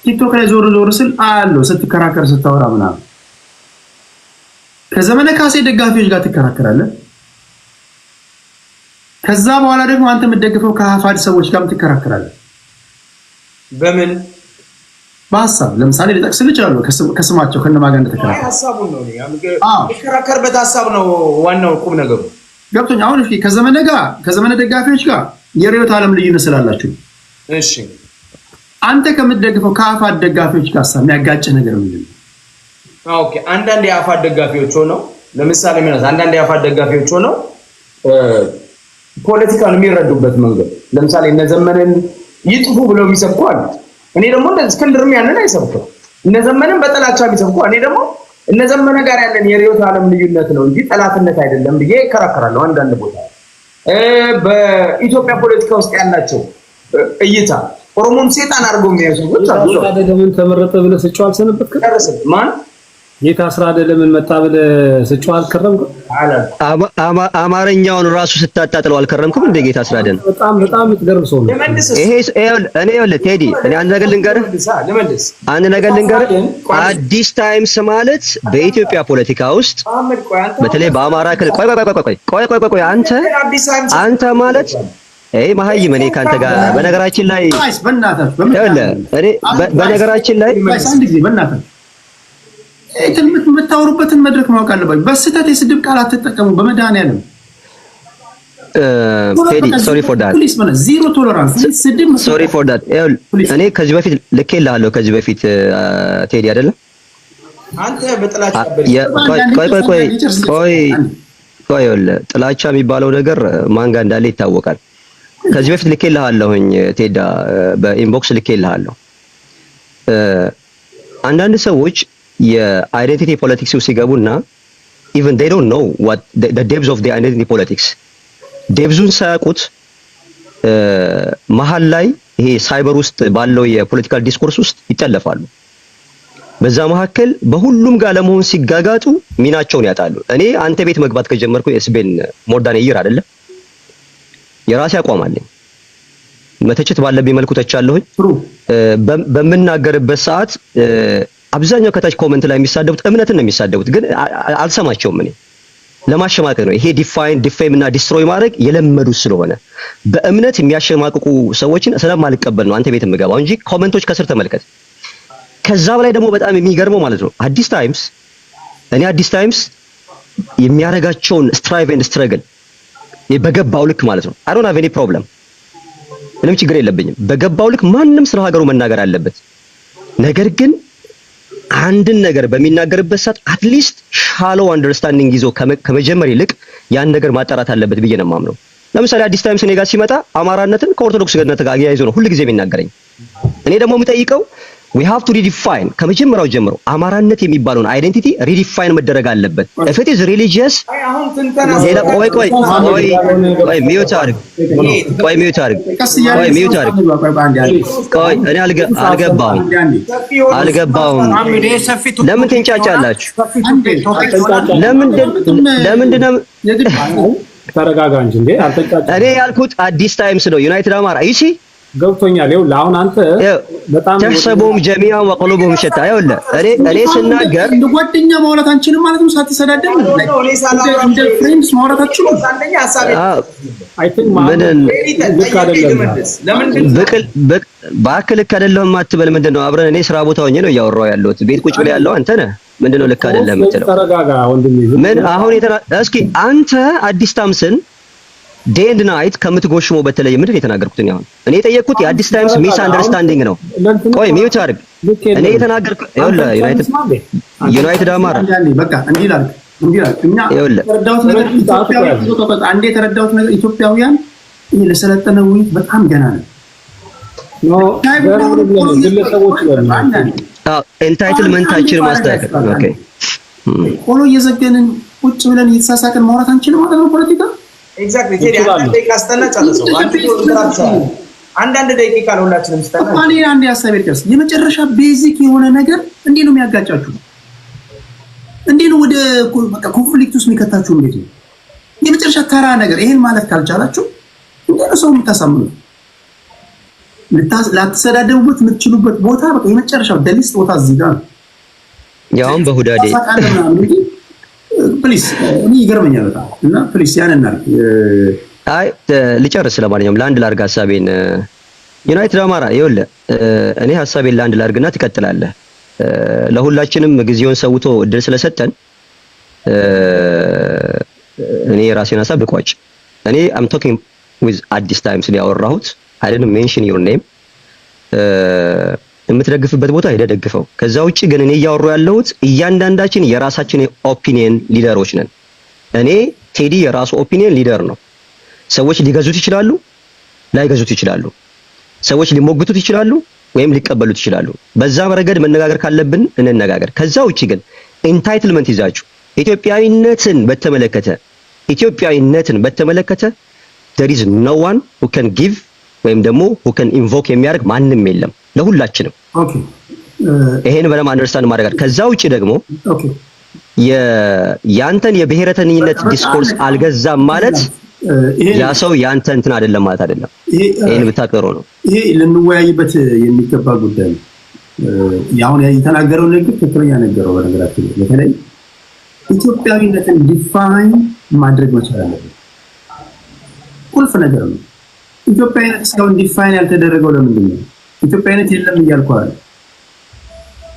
ቲክቶክ ላይ ዞር ስል አያለሁ ስትከራከር ስታወራ ምናምን ከዘመነ ካሴ ደጋፊዎች ጋር ትከራከራለህ። ከዛ በኋላ ደግሞ አንተ የምትደግፈው ከሀፋድ ሰዎች ጋር ትከራከራለህ። በምን በሀሳብ ለምሳሌ ልጠቅስልህ እችላለሁ ከስማቸው ከነማን ጋር እንደተከራከረ ሀሳቡን ነው የሚከራከርበት ሀሳብ ነው ዋናው ቁም ነገሩ ገብቶኛል። አሁን እሺ ከዘመነ ደጋፊዎች ጋር የርዕዮተ ዓለም ልዩነት ስላላችሁ እሺ አንተ ከምትደግፈው ከአፋድ ደጋፊዎች ጋር የሚያጋጭህ ነገር ምንድን ነው? ኦኬ አንዳንድ የአፋድ ደጋፊዎች ሆነው ለምሳሌ ማለት አንዳንድ የአፋድ ደጋፊዎች ሆነው ፖለቲካን የሚረዱበት መንገድ ለምሳሌ እነ ዘመንን ይጥፉ ብለው የሚሰብኩ አሉ። እኔ ደግሞ እስክንድርም ያንን አይሰብኩም። እነ ዘመንን በጥላቻ የሚሰብኩ እኔ ደግሞ እነ ዘመነ ጋር ያለን የርዕዮተ ዓለም ልዩነት ነው እንጂ ጠላትነት አይደለም ብዬ እከራከራለሁ። አንዳንድ ቦታ በኢትዮጵያ ፖለቲካ ውስጥ ያላቸው እይታ ኦሮሞን ሴጣን አድርገው የሚያስቡት አሉ። ለምን ተመረጠ ብለህ ስጫው አልሰነበትክ? ማን ጌታ አስራደ ለምን መጣ ብለህ ስጫው አልከረምኩም? አማርኛውን ራሱ ስታጣጥለው አልከረምኩም እንደ ጌታ አስራደን። በጣም የምትገርም ሰው ነው። ይሄ እኔ ይኸውልህ ቴዲ እኔ አንድ ነገር ልንገርህ አዲስ ታይምስ ማለት በኢትዮጵያ ፖለቲካ ውስጥ በተለይ በአማራ ክልል ቆይ አንተ ማለት መሀይም እኔ ካንተ ጋር በነገራችን ላይ የምታወሩበትን መድረክ ማወቅ አለባችሁ። በስህተት የስድብ ቃል አትጠቀሙ። በመድኃኒዓለም ቴዲ ሶሪ ፎር ዳት ዚሮ ቶለራንስ ስድብ ሶሪ ፎር ዳት እኔ ከዚህ በፊት ልኬልሃለሁ። ከዚህ በፊት ቴዲ አይደለም አንተ በጥላቻ ቆይ ጥላቻ የሚባለው ነገር ማን ጋር እንዳለ ይታወቃል። ከዚህ በፊት ልኬልሃለሁኝ ቴዳ በኢንቦክስ ልኬልሃለሁ። አንዳንድ ሰዎች የአይደንቲቲ ፖለቲክስ ውስጥ ሲገቡና even they don't know what the depths of the identity politics ዴብዙን ሳያውቁት መሀል ላይ ይሄ ሳይበር ውስጥ ባለው የፖለቲካል ዲስኮርስ ውስጥ ይጠለፋሉ። በዛ መካከል በሁሉም ጋር ለመሆን ሲጋጋጡ ሚናቸውን ያጣሉ። እኔ አንተ ቤት መግባት ከጀመርኩ እስቤን ሞርዳን ይር አይደለም የራሴ አቋም አለኝ። መተቸት ባለብኝ መልኩ ተቻለሁኝ። በመናገርበት ሰዓት አብዛኛው ከታች ኮሜንት ላይ የሚሳደቡት እምነትን ነው የሚሳደቡት፣ ግን አልሰማቸውም። እኔ ለማሸማቀቅ ነው። ይሄ ዲፌም እና ዲስትሮይ ማድረግ የለመዱት ስለሆነ በእምነት የሚያሸማቅቁ ሰዎችን ስለማልቀበል ነው አንተ ቤት የምገባው እንጂ ኮሜንቶች ከስር ተመልከት። ከዛ በላይ ደግሞ በጣም የሚገርመው ማለት ነው አዲስ ታይምስ የሚያረጋቸውን ስትራይቭ ኤንድ ስትረግል በገባው ልክ ማለት ነው I don't have any problem ምንም ችግር የለብኝም። በገባው ልክ ማንም ስለ ሀገሩ መናገር አለበት። ነገር ግን አንድን ነገር በሚናገርበት ሰዓት አትሊስት ሻሎ አንደርስታንዲንግ ይዞ ከመጀመር ይልቅ ያን ነገር ማጣራት አለበት ብዬ ነው የማምነው። ለምሳሌ አዲስ ታይምስ እኔ ጋር ሲመጣ አማራነትን ከኦርቶዶክስ ገነት ጋር ያይዞ ነው ሁሉ ጊዜ የሚናገረኝ። እኔ ደግሞ የምጠይቀው we have to redefine ከመጀመሪያው ጀምሮ አማራነት የሚባለውን አይዴንቲቲ ሪዲፋይን መደረግ አለበት። if it is religious ሌላ ሚዩት አድርግ እኔ አልገባውም ለምን ትንጫጫላችሁ? ለምንድን ነው ተረጋጋ እንጂ እንዴ አልተጫጫ እኔ ያልኩት አዲስ ታይምስ ነው ዩናይትድ አማራ ይሲ ገብቶኛል። ይኸውልህ አሁን አንተ በጣም ተሰቦም ጀሚዓ ወቀሉቡም ሸታ ይኸውልህ እኔ ስናገር እንደ ጓደኛ ማውራት አንችልም ማለት ነው። ሳትሰዳደም እንደ ፍሬንድስ ማውራት አንችልም። አይ ቲንክ ልክ አይደለህም አትበል። ምንድን ነው አብረን እኔ ስራ ቦታ ሆኜ ነው እያወራሁ ያለሁት። ቤት ቁጭ ብለህ ያለው አንተ ነህ። ምንድን ነው ልክ አይደለም የምትለው? ተረጋጋ ወንድሜ። ምን አሁን እስኪ አንተ አዲስ ታምስን ዴይ ኤንድ ናይት ከምትጎሽመው በተለየ ምንድን ነው የተናገርኩት? አሁን እኔ የጠየቅኩት የአዲስ ታይምስ ሚስ አንደርስታንዲንግ ነው። ቆይ ሚውት አድርግ። እኔ የተናገርኩት ይኸውልህ ዩናይትድ አማራ በቃ እንዲህ ላድርግ እኛ የተረዳሁት ነገር ኢትዮጵያውያን ይሄ ለሰለጠነ ውይይት በጣም ገና ነው። ኤንታይትልመንታችን ማስተካከል ኦኬ። ቆሎ እየዘገንን ቁጭ ብለን እየተሳሳቅን ማውራት አንችልም ማለት ነው ፖለቲካ ኤግዛክትሊ ቴዲ አንዳንድ ደቂቃ ለሁላችንም ስታና አንድ ሀሳብ ይርቀስ የመጨረሻ ቤዚክ የሆነ ነገር እንዴት ነው የሚያጋጫችሁ? እንዴት ነው ወደ በቃ ኮንፍሊክት ውስጥ የሚከታችሁ? እንዴት ነው የመጨረሻ ተራ ነገር ይሄን ማለት ካልቻላችሁ እንዴት ነው ሰው የምታሳምኑት? ላትሰዳደቡበት የምትችሉበት ቦታ በቃ የመጨረሻው ደሊስት ቦታ እዚህ ጋር ነው። ያውም በሁዳዴ ፕሊስ እኔ ይገርመኛል በጣም እና ፕሊስ ያንና አይ ልጨርስ። ለማንኛውም ለአንድ ላርግ ሐሳቤን ዩናይትድ አማራ ይኸውልህ እኔ ሐሳቤን ለአንድ ላርግና ትቀጥላለህ። ለሁላችንም ጊዜውን ሰውቶ እድል ስለሰጠን እኔ የራሴን ሐሳብ ልቋጭ። እኔ I'm talking with አዲስ ታይምስ ላይ ያወራሁት I didn't mention your name። የምትደግፍበት ቦታ ሄደህ ደግፈው። ከዛ ውጪ ግን እኔ እያወራሁ ያለሁት እያንዳንዳችን የራሳችን ኦፒኒየን ሊደሮች ነን። እኔ ቴዲ የራሱ ኦፒኒየን ሊደር ነው። ሰዎች ሊገዙት ይችላሉ፣ ላይገዙት ይችላሉ። ሰዎች ሊሞግቱት ይችላሉ ወይም ሊቀበሉት ይችላሉ። በዛ ረገድ መነጋገር ካለብን እንነጋገር። ከዛ ውጪ ግን ኢንታይትልመንት ይዛችሁ ኢትዮጵያዊነትን በተመለከተ there is no one who can give ወይም ደግሞ who can invoke የሚያደርግ ማንም የለም ለሁላችንም። ኦኬ ይሄን በደንብ አንደርስታንድ ማድረግ። ከዛ ውጪ ደግሞ ኦኬ ያንተን የብሔረተኝነት ዲስኮርስ አልገዛም ማለት ያ ሰው ያንተ እንትን አይደለም ማለት አይደለም። ይሄን ብታቀሩ ነው። ይሄ ልንወያይበት የሚገባ ጉዳይ ነው። ያው የተናገረው ነገር ትክክለኛ ነገረው። በነገራችን ላይ በተለይ ኢትዮጵያዊነትን ዲፋይን ማድረግ መቻል አለበት። ቁልፍ ነገር ነው። ኢትዮጵያዊነት እስካሁን ዲፋይን ያልተደረገው ለምንድን ነው? ኢትዮጵያዊነት የለም እያልኩ አይደል።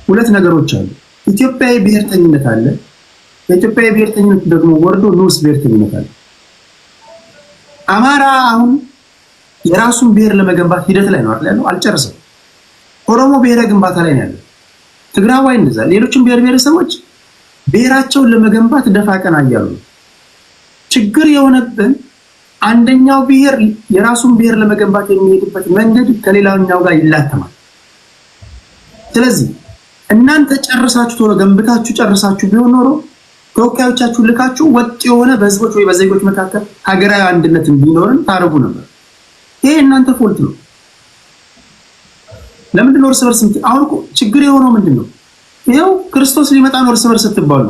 ሁለት ነገሮች አሉ። ኢትዮጵያዊ ብሔርተኝነት አለ። በኢትዮጵያዊ ብሔርተኝነት ደግሞ ወርዶ ንዑስ ብሔርተኝነት አለ። አማራ አሁን የራሱን ብሔር ለመገንባት ሂደት ላይ ነው አይደል ያለው? አልጨረሰም። ኦሮሞ ብሔረ ግንባታ ላይ ነው ያለው። ትግራዋይ እንደዛ፣ ሌሎችም ብሔር ብሔረሰቦች ብሔራቸውን ለመገንባት ደፋ ቀና እያሉ ነው። ችግር የሆነብን አንደኛው ብሔር የራሱን ብሔር ለመገንባት የሚሄድበት መንገድ ከሌላኛው ጋር ይላተማል። ስለዚህ እናንተ ጨርሳችሁ ቶሎ ገንብታችሁ ጨርሳችሁ ቢሆን ኖሮ ተወካዮቻችሁ ልካችሁ ወጥ የሆነ በህዝቦች ወይ በዜጎች መካከል ሀገራዊ አንድነት እንዲኖርን ታረጉ ነበር። ይሄ እናንተ ፎልት ነው። ለምንድን ነው እርስ በርስ አሁን ችግር የሆነው ምንድነው? ይሄው ክርስቶስ ሊመጣ ነው እርስ በርስ ስትባሉ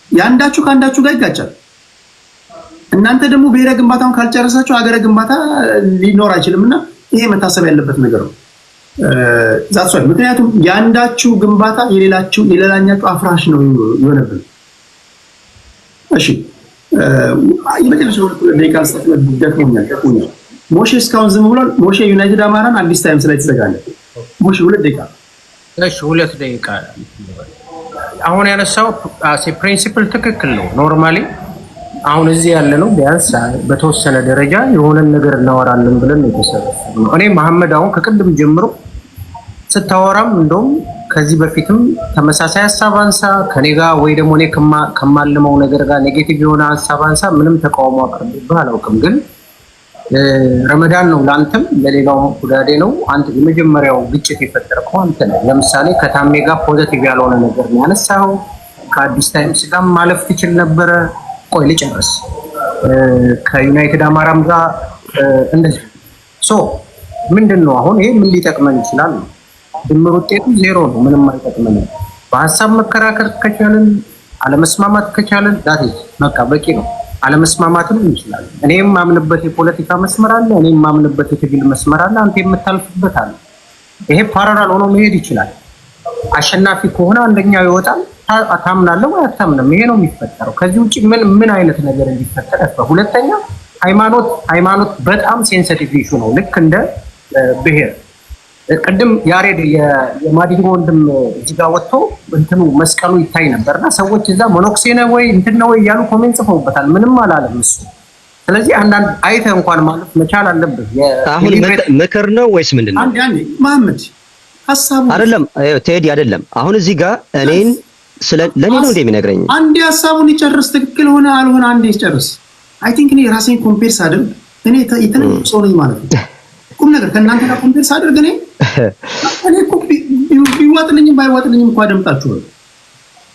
ያንዳችሁ ከአንዳችሁ ጋር ይጋጫል። እናንተ ደግሞ ብሔረ ግንባታውን ካልጨረሳችሁ ሀገረ ግንባታ ሊኖር አይችልምና ይሄ መታሰብ ያለበት ነገር ነው። ዛትስ ዋይ ምክንያቱም ያንዳችሁ ግንባታ የሌላኛችሁ አፍራሽ ነው ይሆነብን። እሺ የመጨረሻው ደቂቃ ደክሞኛል። ሞሼ እስካሁን ዝም ብሏል። ሞሼ ዩናይትድ አማራን አዲስ ታይምስ ላይ ተዘጋለ። ሞሼ 2 ደቂቃ። እሺ 2 ደቂቃ። አሁን ያነሳው ፕሪንሲፕል ትክክል ነው። ኖርማሊ አሁን እዚህ ያለ ነው ቢያንስ በተወሰነ ደረጃ የሆነን ነገር እናወራለን ብለን የተሰበሰበው። እኔ መሐመድ አሁን ከቅድም ጀምሮ ስታወራም እንደውም ከዚህ በፊትም ተመሳሳይ ሀሳብ አንሳ ከኔ ጋር ወይ ደግሞ እኔ ከማልመው ነገር ጋር ኔጌቲቭ የሆነ ሀሳብ አንሳ፣ ምንም ተቃውሞ አቅርቤብህ አላውቅም። ግን ረመዳን ነው ለአንተም ለሌላውም ጉዳዴ ነው። አንተ የመጀመሪያው ግጭት የፈጠርከው አንተ ነህ። ለምሳሌ ከታሜ ጋር ፖዚቲቭ ያልሆነ ነገር ነው ያነሳው። ከአዲስ ታይምስ ጋር ማለፍ ትችል ነበረ። ቆይ ልጨርስ። ከዩናይትድ አማራም ጋር እንደዚህ ምንድን ነው አሁን ይሄ ምን ሊጠቅመን ይችላል? ድምር ውጤቱ ዜሮ ነው፣ ምንም አይጠቅመንም። በሀሳብ መከራከር ከቻለን አለመስማማት ከቻለን ዳት በቃ በቂ ነው። አለመስማማትም እንችላለን። እኔ የማምንበት የፖለቲካ መስመር አለ፣ እኔ የማምንበት የትግል መስመር አለ፣ አንተ የምታልፍበት አለ። ይሄ ፓራላል ሆኖ መሄድ ይችላል። አሸናፊ ከሆነ አንደኛው ይወጣል። ታምናለህ ወይ አታምንም? ይሄ ነው የሚፈጠረው። ከዚህ ውጪ ምን አይነት ነገር እንዲፈጠር ያስፈልጋል? ሁለተኛ ሃይማኖት በጣም ሴንሲቲቭ ኢሹ ነው። ልክ እንደ ብሔር ቅድም ያሬድ የማዲንጎ ወንድም እዚህ ጋር ወጥቶ እንትኑ መስቀሉ ይታይ ነበርና ሰዎች እዛ ሞኖክሴ ነው ወይ እንትን ነው ወይ እያሉ ኮሜንት ጽፈውበታል። ምንም አላለም እሱ። ስለዚህ አንዳንድ አይተህ እንኳን ማለት መቻል አለብህ። አሁን ምክር ነው ወይስ ምንድን ነው? አንዴ መሐመድ ሐሳቡ አይደለም ቴዲ አይደለም። አሁን እዚህ ጋር እኔን ለኔ ነው እንደሚነግረኝ አንዴ ሐሳቡን ይጨርስ። ትክክል ሆነ አልሆነ አንዴ ይጨርስ። አይ ቲንክ እኔ ራሴን ኮምፔር ሳደርግ እኔ የተለየ ሰው ነኝ ማለት ነው። ቁም ነገር ከእናንተ ጋር ኮምፔር ሳደርግ እኔ እኮ ቢዋጥልኝም ባይዋጥልኝም እኮ አደምጣችኋለሁ።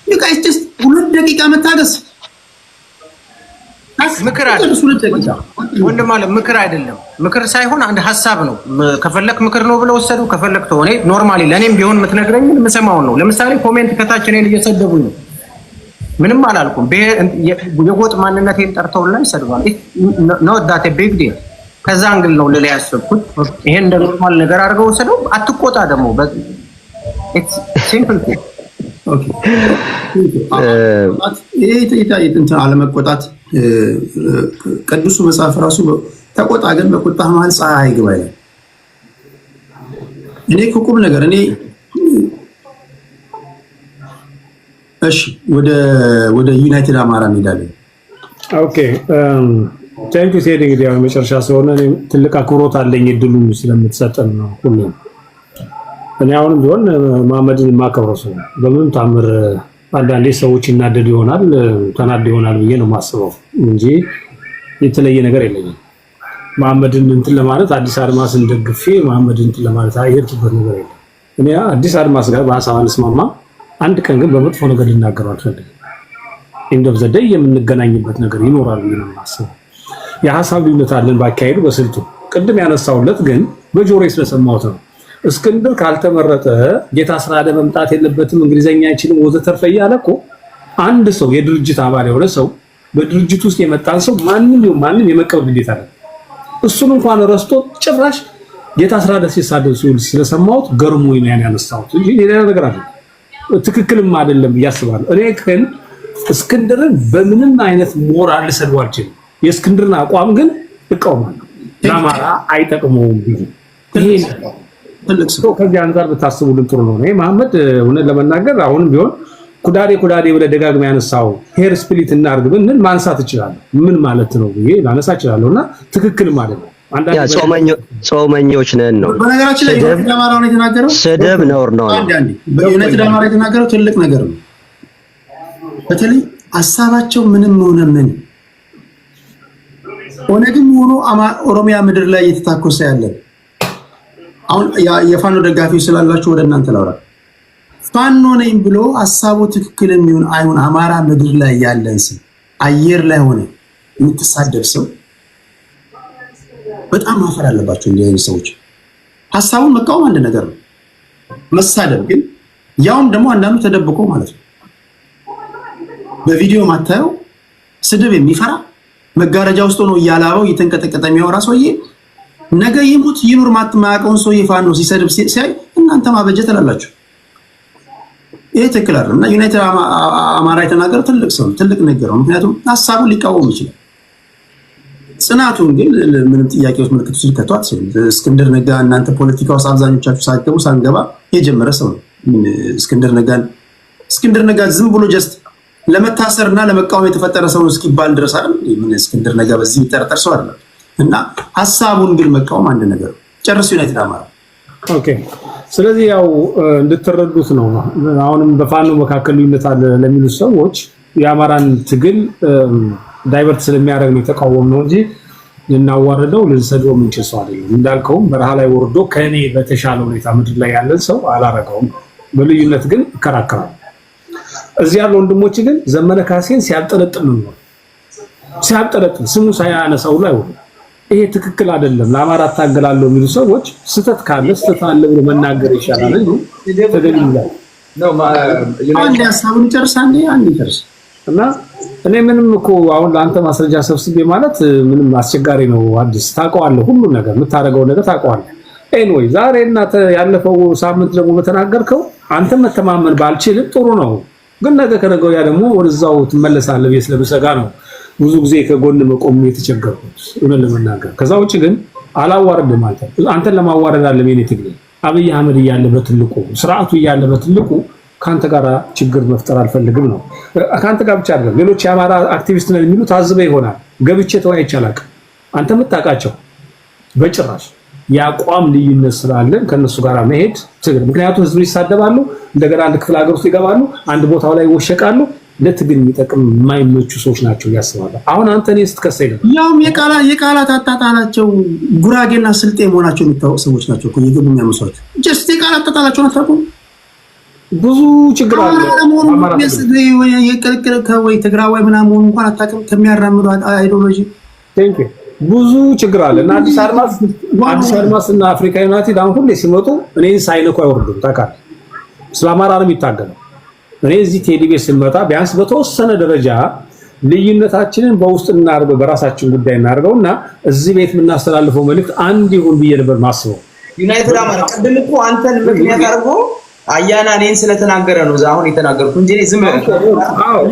ጋይስ ጀስት 2 ደቂቃ መታገስ። ምክር አይደለም ወንድም ማለት ምክር አይደለም። ምክር ሳይሆን አንድ ሐሳብ ነው። ከፈለክ ምክር ነው ብለው ወሰዱ፣ ከፈለክ ተሆነ ኖርማሊ ለኔም ቢሆን የምትነግረኝ የምሰማውን ነው። ለምሳሌ ኮሜንት ከታች እኔን እየሰደቡኝ ነው። ምንም አላልኩም። የጎጥ ማንነቴን ጠርተውልኝ ይሰድባል። ኖ ዳት ቢግ ዲል። ከዛ አንግል ነው ልላ ያሰብኩት። ይሄን እንደ ኖርማል ነገር አድርገው ወሰደው። አትቆጣ ደግሞ ኢትስ ሲምፕል ቲንግ። ኦኬ እንትን አለመቆጣት ቅዱሱ መጽሐፍ ራሱ ተቆጣ ግን በቁጣህ መሀል ፀሐይ አይግባ ይላል። እኔ ቁም ነገር እኔ እሺ ወደ ዩናይትድ አማራ እንሄዳለን። ኦኬ ቴንክ ዩ ቴዲ። እንግዲህ ያው መጨረሻ ስለሆነ እኔ ትልቅ አክብሮት አለኝ እድሉን ስለምትሰጠን ነው ሁሉም። እኔ አሁንም ቢሆን መሐመድን የማከብረው ሰው በምንም ታምር አንዳንዴ ሰዎች ይናደዱ ይሆናል ተናደዱ ይሆናል ብዬ ነው የማስበው እንጂ የተለየ ነገር የለኝም። መሐመድን እንትን ለማለት አዲስ አድማስን ደግፌ መሐመድን እንትን ለማለት አይሄድኩበት ነገር የለም። እኔ አዲስ አድማስ ጋር በሀሳብ አንስማማ፣ አንድ ቀን ግን በመጥፎ ነገር ልናገረው አልፈልግም። እንደው ዘደይ የምንገናኝበት ነገር ይኖራል ብዬ ነው የማስበው። የሀሳብ ልዩነት አለን ባካሄዱ በስልቱ ቅድም ያነሳውለት ግን በጆሮዬ ስለሰማሁት ነው። እስክንድር ካልተመረጠ ጌታ አስራደ መምጣት የለበትም እንግሊዘኛ አይችልም ወዘተርፈ እያለ እኮ አንድ ሰው የድርጅት አባል የሆነ ሰው በድርጅት ውስጥ የመጣን ሰው ማንም የመቀበል ግዴታ አለ። እሱን እንኳን ረስቶ ጭራሽ ጌታ አስራደ ሲሳደብ ሲውል ስለሰማሁት ገርሞኝ ነው ያነሳሁት እንጂ ሌላ ነገር አይደለም። ትክክልም አይደለም እያስባለሁ። እኔ ግን እስክንድርን በምንም አይነት ሞራል ልሰድበው አልችልም። የእስክንድርን አቋም ግን እቃወማለሁ። ለአማራ አይጠቅመውም። ይሄ ትልቅ ሰው ከዚህ አንፃር ብታስቡልን ጥሩ ነው። እኔ መሐመድ እውነት ለመናገር አሁንም ቢሆን ኩዳዴ ብለህ ደጋግመህ ያነሳው ሄር ስፕሊት እናድርግ ብንል ማንሳት እችላለሁ። ምን ማለት ነው ብዬ ላነሳ እችላለሁና ትክክልም አይደለም። ያ ጾመኞች ነን ነው። በነገራችን ላይ ዩናይትድ አማራ ነው የተናገረው። ስድብ ነውር ነው። በዩናይትድ አማራ የተናገረው ትልቅ ነገር ነው። በተለይ ሐሳባቸው ምንም ሆነ ምን ኦነግም ሆኖ ኦሮሚያ ምድር ላይ እየተታኮሰ ያለ አሁን የፋኖ ደጋፊዎች ስላላችሁ ወደ እናንተ ላውራ። ፋኖ ነኝ ብሎ ሐሳቡ ትክክል የሚሆን አይሁን አማራ ምድር ላይ ያለን ሰው አየር ላይ ሆነ የምትሳደብ ሰው በጣም ማፈር አለባቸው። እንደዚህ ሰዎች ሐሳቡን መቃወም አንድ ነገር ነው፣ መሳደብ ግን ያውም ደግሞ አንዳንዱ ተደብቆ ማለት ነው በቪዲዮ ማታየው ስድብ የሚፈራ መጋረጃ ውስጥ ሆኖ እያላበው እየተንቀጠቀጠ የሚያወራ ሰውዬ ነገ ይሙት ይኑር ማያውቀውን ሰውዬ ፋኖ ሲሰድብ ሲያይ እናንተ ማበጀት አላላችሁ። ይሄ ትክክል አይደለም እና ዩናይትድ አማራ የተናገረው ትልቅ ሰው ትልቅ ነገር ነው። ምክንያቱም ሐሳቡን ሊቃወም ይችላል። ጽናቱን ግን ምንም ጥያቄ ውስጥ ምልክት ውስጥ ከተዋት እስክንድር ነጋ እናንተ ፖለቲካ ውስጥ አብዛኞቻችሁ ሳትገቡ ሳንገባ የጀመረ ሰው ነው። እስክንድር ነጋ ዝም ብሎ ጀስት ለመታሰርና ለመቃወም የተፈጠረ ሰው እስኪባል ድረስ አይደል? ምን እስክንድር ነጋ በዚህ የሚጠረጠር ሰው አይደለም። እና ሐሳቡን ግን መቃወም አንድ ነገር ነው። ጨርሱ ዩናይትድ አማራ ኦኬ። ስለዚህ ያው እንድትረዱት ነው። አሁንም በፋኖ መካከል ልዩነት አለ ለሚሉ ሰዎች የአማራን ትግል ዳይቨርት ስለሚያደርግ ነው የተቃወምነው እንጂ ልናዋርደው ልንሰድበው የምንችል ሰው አይደለም። እንዳልከውም በረሃ ላይ ወርዶ ከእኔ በተሻለ ሁኔታ ምድር ላይ ያለን ሰው አላረገውም። በልዩነት ግን ይከራከራል። እዚህ ያሉ ወንድሞች ግን ዘመነ ካሴን ሲያብጠለጥል ነው ሲያብጠለጥል ስሙ ሳያነሳው ላይ ወሩ ይሄ ትክክል አይደለም። ለአማራ ታገላለሁ የሚሉ ሰዎች ስተት ካለ ስተት አለ ብሎ መናገር ይሻላል እንጂ ተገኝላ ነው አንድ ሀሳቡን ጨርሳ አንድ ይጨርስ እና እኔ ምንም እኮ አሁን ለአንተ ማስረጃ ሰብስቤ ማለት ምንም አስቸጋሪ ነው። አዲስ ታውቀዋለህ፣ ሁሉ ነገር የምታደርገው ነገር ታውቀዋለህ። ኤኒዌይ ዛሬ እናንተ ያለፈው ሳምንት ደግሞ በተናገርከው አንተ መተማመን ባልችልም ጥሩ ነው፣ ግን ነገ ከነገ ወዲያ ደግሞ ወደዛው ትመለሳለህ ብዬ ስለምሰጋ ነው ብዙ ጊዜ ከጎን መቆም የተቸገርኩት እውነት ለመናገር። ከዛ ውጭ ግን አላዋርድም። አንተን ለማዋረድ አለ የኔ ትግል። አብይ አህመድ እያለ በትልቁ ስርዓቱ እያለ በትልቁ ካንተ ጋር ችግር መፍጠር አልፈልግም ነው። ካንተ ጋር ብቻ አይደለም፣ ሌሎች የአማራ አክቲቪስት ነን የሚሉ ታዝበህ ይሆናል። ገብቼ ተወያይቼ አላውቅም። አንተ የምታውቃቸው በጭራሽ የአቋም ልዩነት ስላለን ከነሱ ጋር መሄድ ትግል። ምክንያቱም ህዝብ ይሳደባሉ፣ እንደገና አንድ ክፍለ ሀገር ውስጥ ይገባሉ፣ አንድ ቦታው ላይ ይወሸቃሉ። ለትግል የሚጠቅም የማይመቹ ሰዎች ናቸው ያስባሉ። አሁን አንተ እኔ ስትከሰኝ ነው ያውም የቃላት አጣጣላቸው ጉራጌና ስልጤ መሆናቸው የሚታወቅ ሰዎች ናቸው እኮ የገቡ የሚያመሷት ጀስት የቃላት አጣጣላቸውን አታውቁም። ብዙ ችግር አለ። አማራ ወይ ትግራዋይ ምናምን እንኳን አታውቅም ከሚያራምዱ አይዲዮሎጂ ብዙ ችግር አለ። እና አዲስ አድማስ እና አፍሪካ ዩናይትድ አሁን ሁሌ ሲመጡ እኔን ሳይነኩ አይወርዱም። ታውቃለህ፣ ስለ አማራ ነው የሚታገለው። እኔ እዚህ ቴዲ ቤት ስንመጣ ቢያንስ በተወሰነ ደረጃ ልዩነታችንን በውስጥ እናድርገው፣ በራሳችን ጉዳይ እናድርገውና እዚህ ቤት የምናስተላልፈው መልእክት አንድ ይሁን ብዬ ነበር ማስበው። ዩናይትድ አማራ ቅድም እኮ አንተን ምክንያት አድርጎ አያና እኔን ስለተናገረ ነው አሁን የተናገርኩት እንጂ ዝም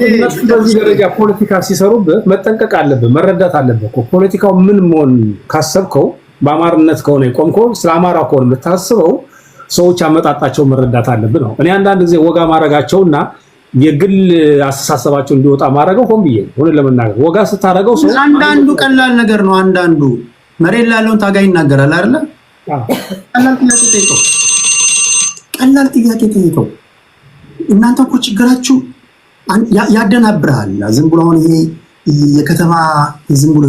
እነሱ በዚህ ደረጃ ፖለቲካ ሲሰሩበት መጠንቀቅ አለብህ፣ መረዳት አለብህ እኮ ፖለቲካው ምን መሆን ካሰብከው በአማርነት ከሆነ የቆምከው ስለ አማራ ከሆነ የምታስበው ሰዎች አመጣጣቸው መረዳት አለብህ ነው። እኔ አንዳንድ ጊዜ ወጋ ማረጋቸውና የግል አስተሳሰባቸው እንዲወጣ ማረገው ሆን ብዬ ሆነ ለመናገር ወጋ ስታረገው ሰው አንዳንዱ ቀላል ነገር ነው። አንዳንዱ መሬት ላለውን ታጋይ ይናገራል አይደለ? ቀላል ጥያቄ ጠይቀው። እናንተ እኮ ችግራችሁ ያደናብራል። ዝም ብሎ አሁን ይሄ የከተማ ዝም ብሎ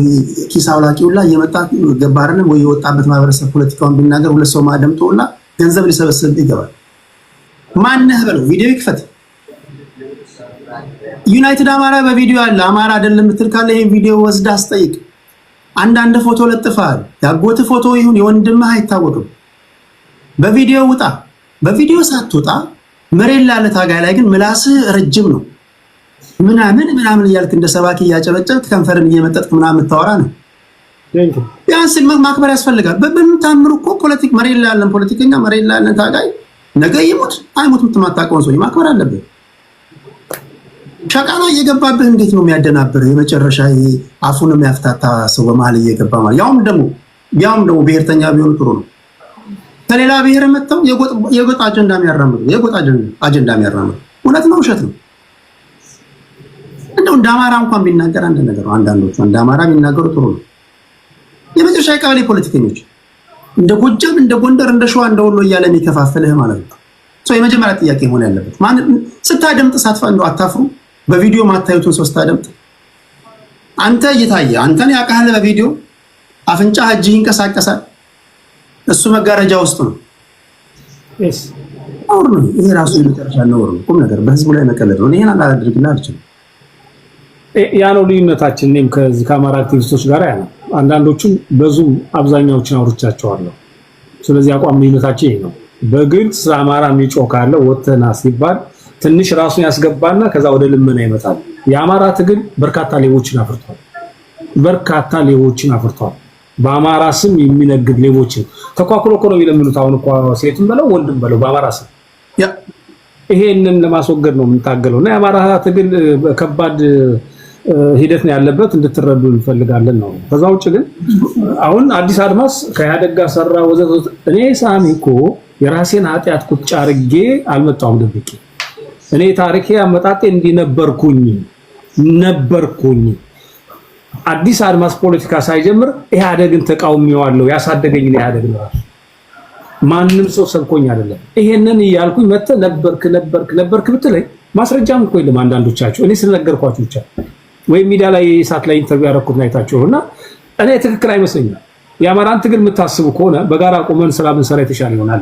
ኪስ አውላቂውላ እየመጣ ገባርን ወይ የወጣበት ማህበረሰብ ፖለቲካውን ቢናገር ሁለት ሰው ማደምጦላ ገንዘብ ሊሰበስብ ይገባል። ማነህ በለው ቪዲዮ ይክፈት። ዩናይትድ አማራ በቪዲዮ አለ። አማራ አይደለም ምትል ካለ ይሄን ቪዲዮ ወስዳ አስጠይቅ። አንዳንድ ፎቶ ለጥፈሃል። ያጎት ፎቶ ይሁን የወንድምህ አይታወቅም። በቪዲዮ ውጣ። በቪዲዮ ሳትወጣ መሬት ላለ ታጋይ ላይ ግን ምላስህ ረጅም ነው። ምናምን እያልክ እንደ ሰባኪ እያጨበጨብክ ከንፈርን እየመጠጥክ ምናምን ታወራ ነው። ቢያንስ ማክበር ያስፈልጋል። በምታምሩ እኮ መሬት ላይ ያለን ፖለቲከኛ መሬት ላይ ያለን ታጋይ ነገ ይሙት አይሙት የምትማታቀውን ሰው ማክበር አለብህ። ሸቃላ እየገባብህ እንዴት ነው የሚያደናብር? የመጨረሻ አፉን የሚያፍታታ ሰው በመሀል እየገባ ማለት ያውም ደግሞ ብሔርተኛ ቢሆን ጥሩ ነው። ከሌላ ብሔር መጥተው የጎጥ አጀንዳ የሚያራምዱ እውነት ነው ውሸት ነው? እንደው እንደ አማራ እንኳን ቢናገር አንድ ነገር ነው። አንዳንዶቹ እንደ አማራ ቢናገሩ ጥሩ ነው። የመጨረሻ የቀበሌ ፖለቲከኞች እንደ ጎጃም፣ እንደ ጎንደር፣ እንደ ሸዋ፣ እንደ ወሎ እያለ የሚከፋፍልህ ማለት ነው። የመጀመሪያ ጥያቄ መሆን ያለበት ስታደምጥ ሳትፋ እንደው አታፍሩ? በቪዲዮ ማታዩትን ሰው ስታደምጥ አንተ እየታየ አንተን ያውቃል። በቪዲዮ አፍንጫ እጅህ ይንቀሳቀሳል። እሱ መጋረጃ ውስጥ ነው። አውር ነው ይሄ ራሱ የመጨረሻ ነው። ቁም ነገር በህዝቡ ላይ መቀለድ ነው። ይሄን አላደርግና አልችልም። ያ ነው ልዩነታችን። እኔም ከዚህ ከአማራ አክቲቪስቶች ጋር ያ ነው። አንዳንዶቹም በዙም አብዛኛዎችን አውርቻቸዋለሁ። ስለዚህ አቋም ልዩነታችን ይሄ ነው። በግልጽ ስለ አማራ የሚጮህ ካለ ወተና ሲባል ትንሽ ራሱን ያስገባና ከዛ ወደ ልመና ይመጣል። የአማራ ትግል በርካታ ሌቦችን አፍርቷል። በአማራ ስም የሚነግድ ሌቦችን ተኳኩሎ እኮ ነው የሚለምኑት። አሁን እኮ ሴትም በለው ወንድም በለው በአማራ ስም ይሄንን ለማስወገድ ነው የምንታገለው። እና የአማራ ትግል ከባድ ሂደት ነው ያለበት፣ እንድትረዱ እንፈልጋለን ነው። ከዛ ውጭ ግን አሁን አዲስ አድማስ ከኢህአዴግ ጋር ሰራ ወዘተ። እኔ ሳሚ እኮ የራሴን ኃጢአት ቁጭ አድርጌ አልመጣሁም ደብቄ። እኔ ታሪኬ አመጣጤ እንዲነበርኩኝ አዲስ አድማስ ፖለቲካ ሳይጀምር ኢህአዴግን ተቃውሜዋለሁ። ያሳደገኝ ኢህአዴግ ነው። ማንም ሰው ሰብኮኝ አይደለም። ይሄንን እያልኩኝ መጥተህ ነበርክ ብትለኝ ማስረጃም እኮ የለም። አንዳንዶቻችሁ እኔ ስለነገርኳችሁ ብቻ ወይ ሚዲያ ላይ ሳት ላይ ኢንተርቪው ያደረኩት አይታችሁና እኔ ትክክል አይመስለኝም። የአማራን ትግል የምታስቡ ከሆነ በጋራ ቆመን ስራ ብንሰራ የተሻለ ይሆናል።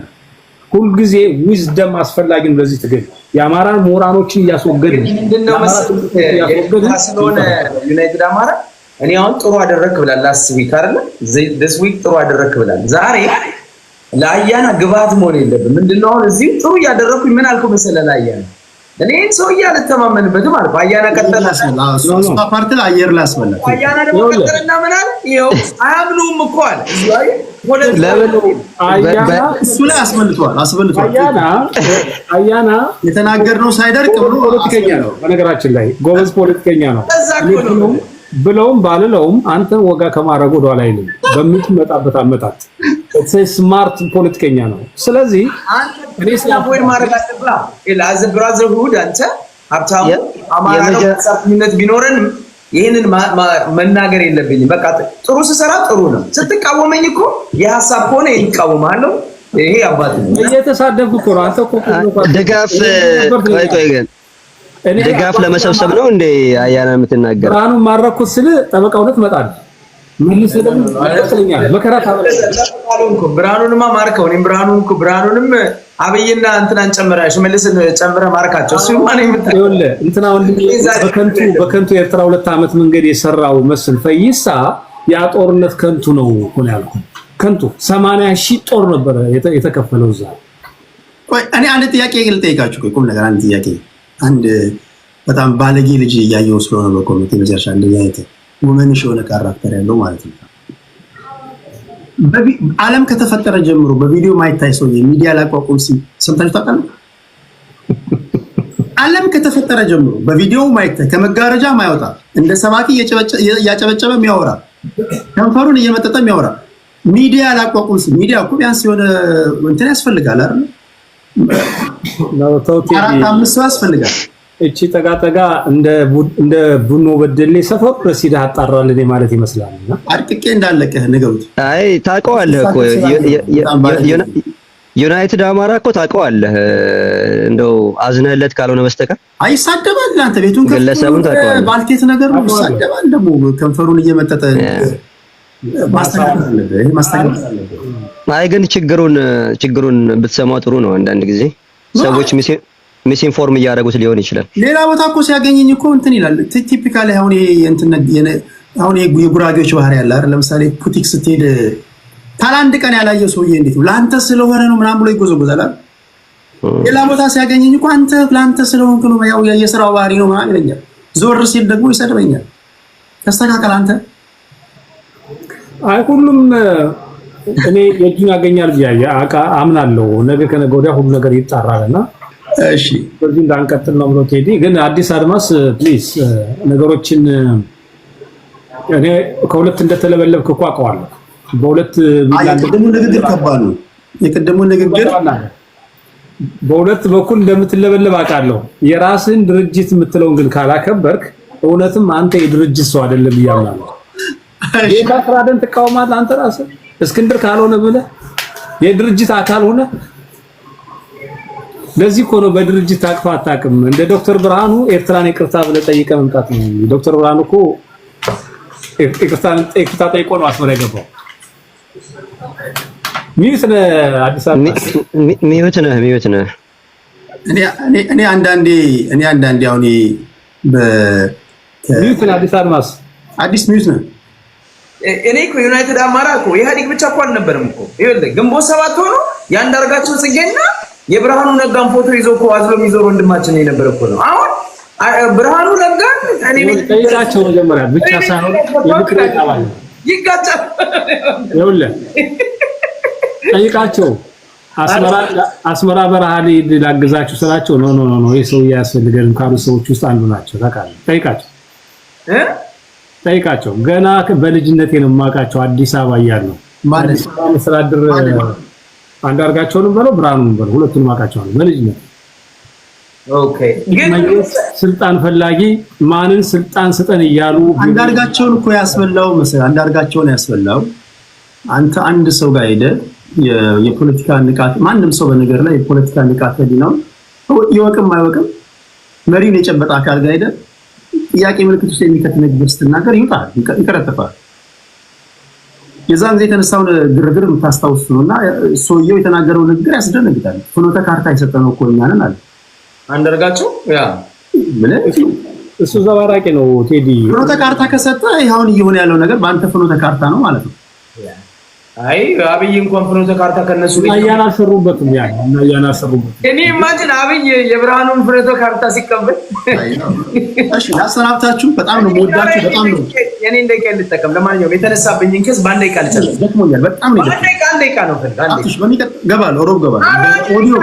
ሁልጊዜ ዊዝደም አስፈላጊ ነው ለዚህ ትግል። የአማራን ምሁራኖችን እያስወገድን ምንድነው መሰለህ ስለሆነ ዩናይትድ አማራ እኔ አሁን ጥሩ አደረክ ብላል ላስት ዊክ አይደለ this week ጥሩ አደረክ ብላል። ዛሬ ለአያና ግባት መሆን የለብም። ምንድነው አሁን እዚህ ጥሩ ያደረኩኝ ምን አልኩ መሰለህ ለአያና እኔ ሰው ያልተማመንበትም አልኩ። አያና ቀጠለ ሶስት ፓርቲ ላይ አየር ላስበላ አያና ደግሞ ቀጠለና ምን አለ ይኸው አያምኑም እኮ አለ እሱ ላይ አስበልቷል። አያና የተናገርነው ሳይደርቅ ብሎ ፖለቲከኛ ነው። በነገራችን ላይ ጎበዝ ፖለቲከኛ ነው ብለውም ባልለውም አንተን ወጋ ከማድረግ ወደ ኋላ አይልም። በምትመጣበት አመጣጥ ስማርት ፖለቲከኛ ነው። ስለዚህ እኔ ስለቦይ ማድረግ አለብህ ለአዘ ብራዘር ሁድ አንተ ሀብታሙ አማራ ነው ተሳትነት ቢኖረንም ይሄንን መናገር የለብኝም። በቃ ጥሩ ስሰራ ጥሩ ነው። ስትቃወመኝ እኮ የሐሳብ ከሆነ ይቃወማለሁ። ይሄ አባቴ ነው። እየተሳደብኩ እኮ ነው። አንተ እኮ ድጋፍ ቆይ ግን ድጋፍ ለመሰብሰብ ነው እንዴ አያና የምትናገር? ብርሃኑን ማረኩት ስል ጠበቃውነት መጣል መልስ ደግሞ አጥልኛል መከራ ታበለኩ ብርሃኑንማ ማርከው እኔም ብርሃኑንም አብይና እንትናን ጨምራሽ መልስን ጨምረ ማርካቸው እሱ ማን ይምታል እንትና ወንድም በከንቱ የኤርትራ 2 ዓመት መንገድ የሰራው መስል ፈይሳ ያ ጦርነት ከንቱ ነው ሆነ ያልኩ ከንቱ 80,000 ጦር ነበር የተከፈለው እዛ። ቆይ እኔ አንድ ጥያቄ ልጠይቃችሁ። ቆይ ቁም ነገር አንድ ጥያቄ አንድ በጣም ባለጌ ልጅ እያየው ስለሆነ በኮሚቴ መጨረሻ እንደዚህ አይተ ወመንሽ የሆነ ካራክተር ያለው ማለት ነው። ዓለም ከተፈጠረ ጀምሮ በቪዲዮ ማይታይ ሰው የሚዲያ ላቋቁም ሰምታችሁ ታውቃላችሁ? ዓለም ከተፈጠረ ጀምሮ በቪዲዮ ማይታይ ከመጋረጃ ማይወጣ እንደ ሰባኪ ያጨበጨበ የሚያወራ ከንፈሩን እየመጠጠ የሚያወራ ሚዲያ ላቋቁም ሚዲያ እኮ ቢያንስ የሆነ እንትን ያስፈልጋል አይደል? አራት አምስት ሰው ያስፈልጋል። እቺ ጠጋጠጋ እንደ ቡኖ በደሌ ሰፈር ረሲዳ አጣራልን ማለት ይመስላልና አርቅቄ እንዳለቀህ ንገሩት። አይ ታውቀዋለህ እኮ ዩናይትድ አማራ እኮ ታውቀዋለህ። እንደው አዝነህለት ካልሆነ በስተቀር አይሳደባል። አንተ ቤቱን ግለሰቡን ታውቀዋለህ። ባልቴት ነገር ነው ይሳደባል። ደግሞ ከንፈሩን እየመጠጠ ማስተካከል አለበት። አይ ግን ችግሩን ብትሰማው ጥሩ ነው። አንዳንድ ጊዜ ሰዎች ሚስኢንፎርም እያደረጉት ሊሆን ይችላል። ሌላ ቦታ እኮ ሲያገኘኝ እኮ እንትን ይላል። ቲፒካሊ አሁን የጉራጌዎች ባህሪ ያለ አይደል? ለምሳሌ ፑቲክ ስትሄድ ታላንድ ቀን ያላየው ሰውዬ እንዴት ነው ላንተ ስለሆነ ነው ምናምን ብሎ ይጎዘጎዛል። ሌላ ቦታ ሲያገኘኝ እኮ አንተ ላንተ ስለሆንክ ነው ያው የሥራው ባህሪ ነው ምናምን ይለኛል። ዞር ሲል ደግሞ ይሰድበኛል። ተስተካከል አንተ። አይ ሁሉም እኔ የእጁን ያገኛል ብዬ አምናለሁ። ነገ ከነገ ወዲያ ሁሉ ነገር ይጣራልና እሺ በዚህ እንዳንቀጥል ነው ብሎ ቴዲ ግን አዲስ አድማስ ፕሊዝ ነገሮችን እኔ ከሁለት እንደተለበለብክ እኮ አውቀዋለሁ። በሁለት የቅድሙ ንግግር ከባድ ነው። የቅድሙ ንግግር በሁለት በኩል እንደምትለበለብ አውቃለሁ። የራስን ድርጅት የምትለውን ግን ካላከበርክ እውነትም አንተ የድርጅት ሰው አይደለም ይያምናል። የካፍራደን ተቃውማት አንተ ራስህ እስክንድር ካልሆነ ብለህ የድርጅት አካል ሆነ ለዚህ እኮ ነው በድርጅት ታቅፋ አታውቅም። እንደ ዶክተር ብርሃኑ ኤርትራን ይቅርታ ብለህ ጠይቀህ መምጣት ነው። ዶክተር ብርሃኑ እኮ ይቅርታ ጠይቆ ነው አስመራ የገባው። ሚዩት ነህ አዲስ አበባ ሚዩት ነህ። እኔ አንዳንዴ አሁን ሚዩት ነህ አዲስ አድማስ አዲስ ሚዩት ነህ። እኔ እኮ ዩናይትድ አማራ እኮ ኢህአዴግ ብቻ እኮ አልነበረም እኮ ይኸውልህ ግንቦት ሰባት ሆኖ ያንዳርጋቸው ጽጌና የብርሃኑ ነጋን ፎቶ ይዞ እኮ አዝሎ የሚዞር ወንድማችን የነበረ እኮ ነው። አሁን ብርሃኑ ነጋን እኔ ጠይቃቸው መጀመሪያ ብቻ ሳይሆን የምክር ቤት አባል ይጋጫል። ይኸውልህ ጠይቃቸው አስመራ በረሃ ሊሄድ ላግዛችሁ ስላቸው ኖ ይሄ ሰው ያስፈልገን ካሉ ሰዎች ውስጥ አንዱ ናቸው። ታውቃለህ ጠይቃቸው ገና በልጅነቴ ነው የማውቃቸው። አዲስ አበባ እያለሁ ማለት መስተዳድር አንዳርጋቸውንም በለው ብርሃኑንም በለው ሁለቱንም አውቃቸዋለሁ በልጅነት። ኦኬ ግን ስልጣን ፈላጊ ማንን ስልጣን ስጠን እያሉ አንዳርጋቸውን እኮ ያስበላው መሰለህ። አንዳርጋቸውን ያስበላው አንተ አንድ ሰው ጋር ሄደህ የፖለቲካ ንቃት ማንም ሰው በነገር ላይ የፖለቲካ ንቃት ህሊናው ይወቅም አይወቅም መሪን የጨበጣ አካል ጋር ሄደ ጥያቄ ምልክት ውስጥ የሚከት ንግግር ስትናገር ይውጣል፣ ይቀረጥፋል። የዛን ጊዜ የተነሳውን ግርግር የምታስታውሱ ነውና ሰውየው የተናገረው ንግግር ያስደነግጣል። ፍኖተ ካርታ የሰጠነው እኮ እኛ ነን አለ አንደርጋቸው። ያ እሱ ዘባራቂ ነው ቴዲ። ፍኖተ ካርታ ከሰጠ አሁን እየሆነ ያለው ነገር በአንተ ፍኖተ ካርታ ነው ማለት ነው። አይ አብይ እንኳን ፍኖተ ካርታ ከነሱ ያናሰሩበትም ያ እና ያናሰሩበት እኔ ኢማጂን አብይ የብርሃኑን ፍኖተ ካርታ ሲቀበል። እሺ ላሰናብታችሁ። በጣም ነው የምወዳችሁ። በጣም ነው የኔ እንደቀ ልጠቀም። ለማንኛውም የተነሳብኝን ክስ በአንድ ደቂቃ ልጨርስ። ደክሞኛል። በጣም ነው አንድ ደቂቃ ነው ፈልግ። አትሽ በሚቀጥ ገባል ሮብ ገባል በኦዲዮ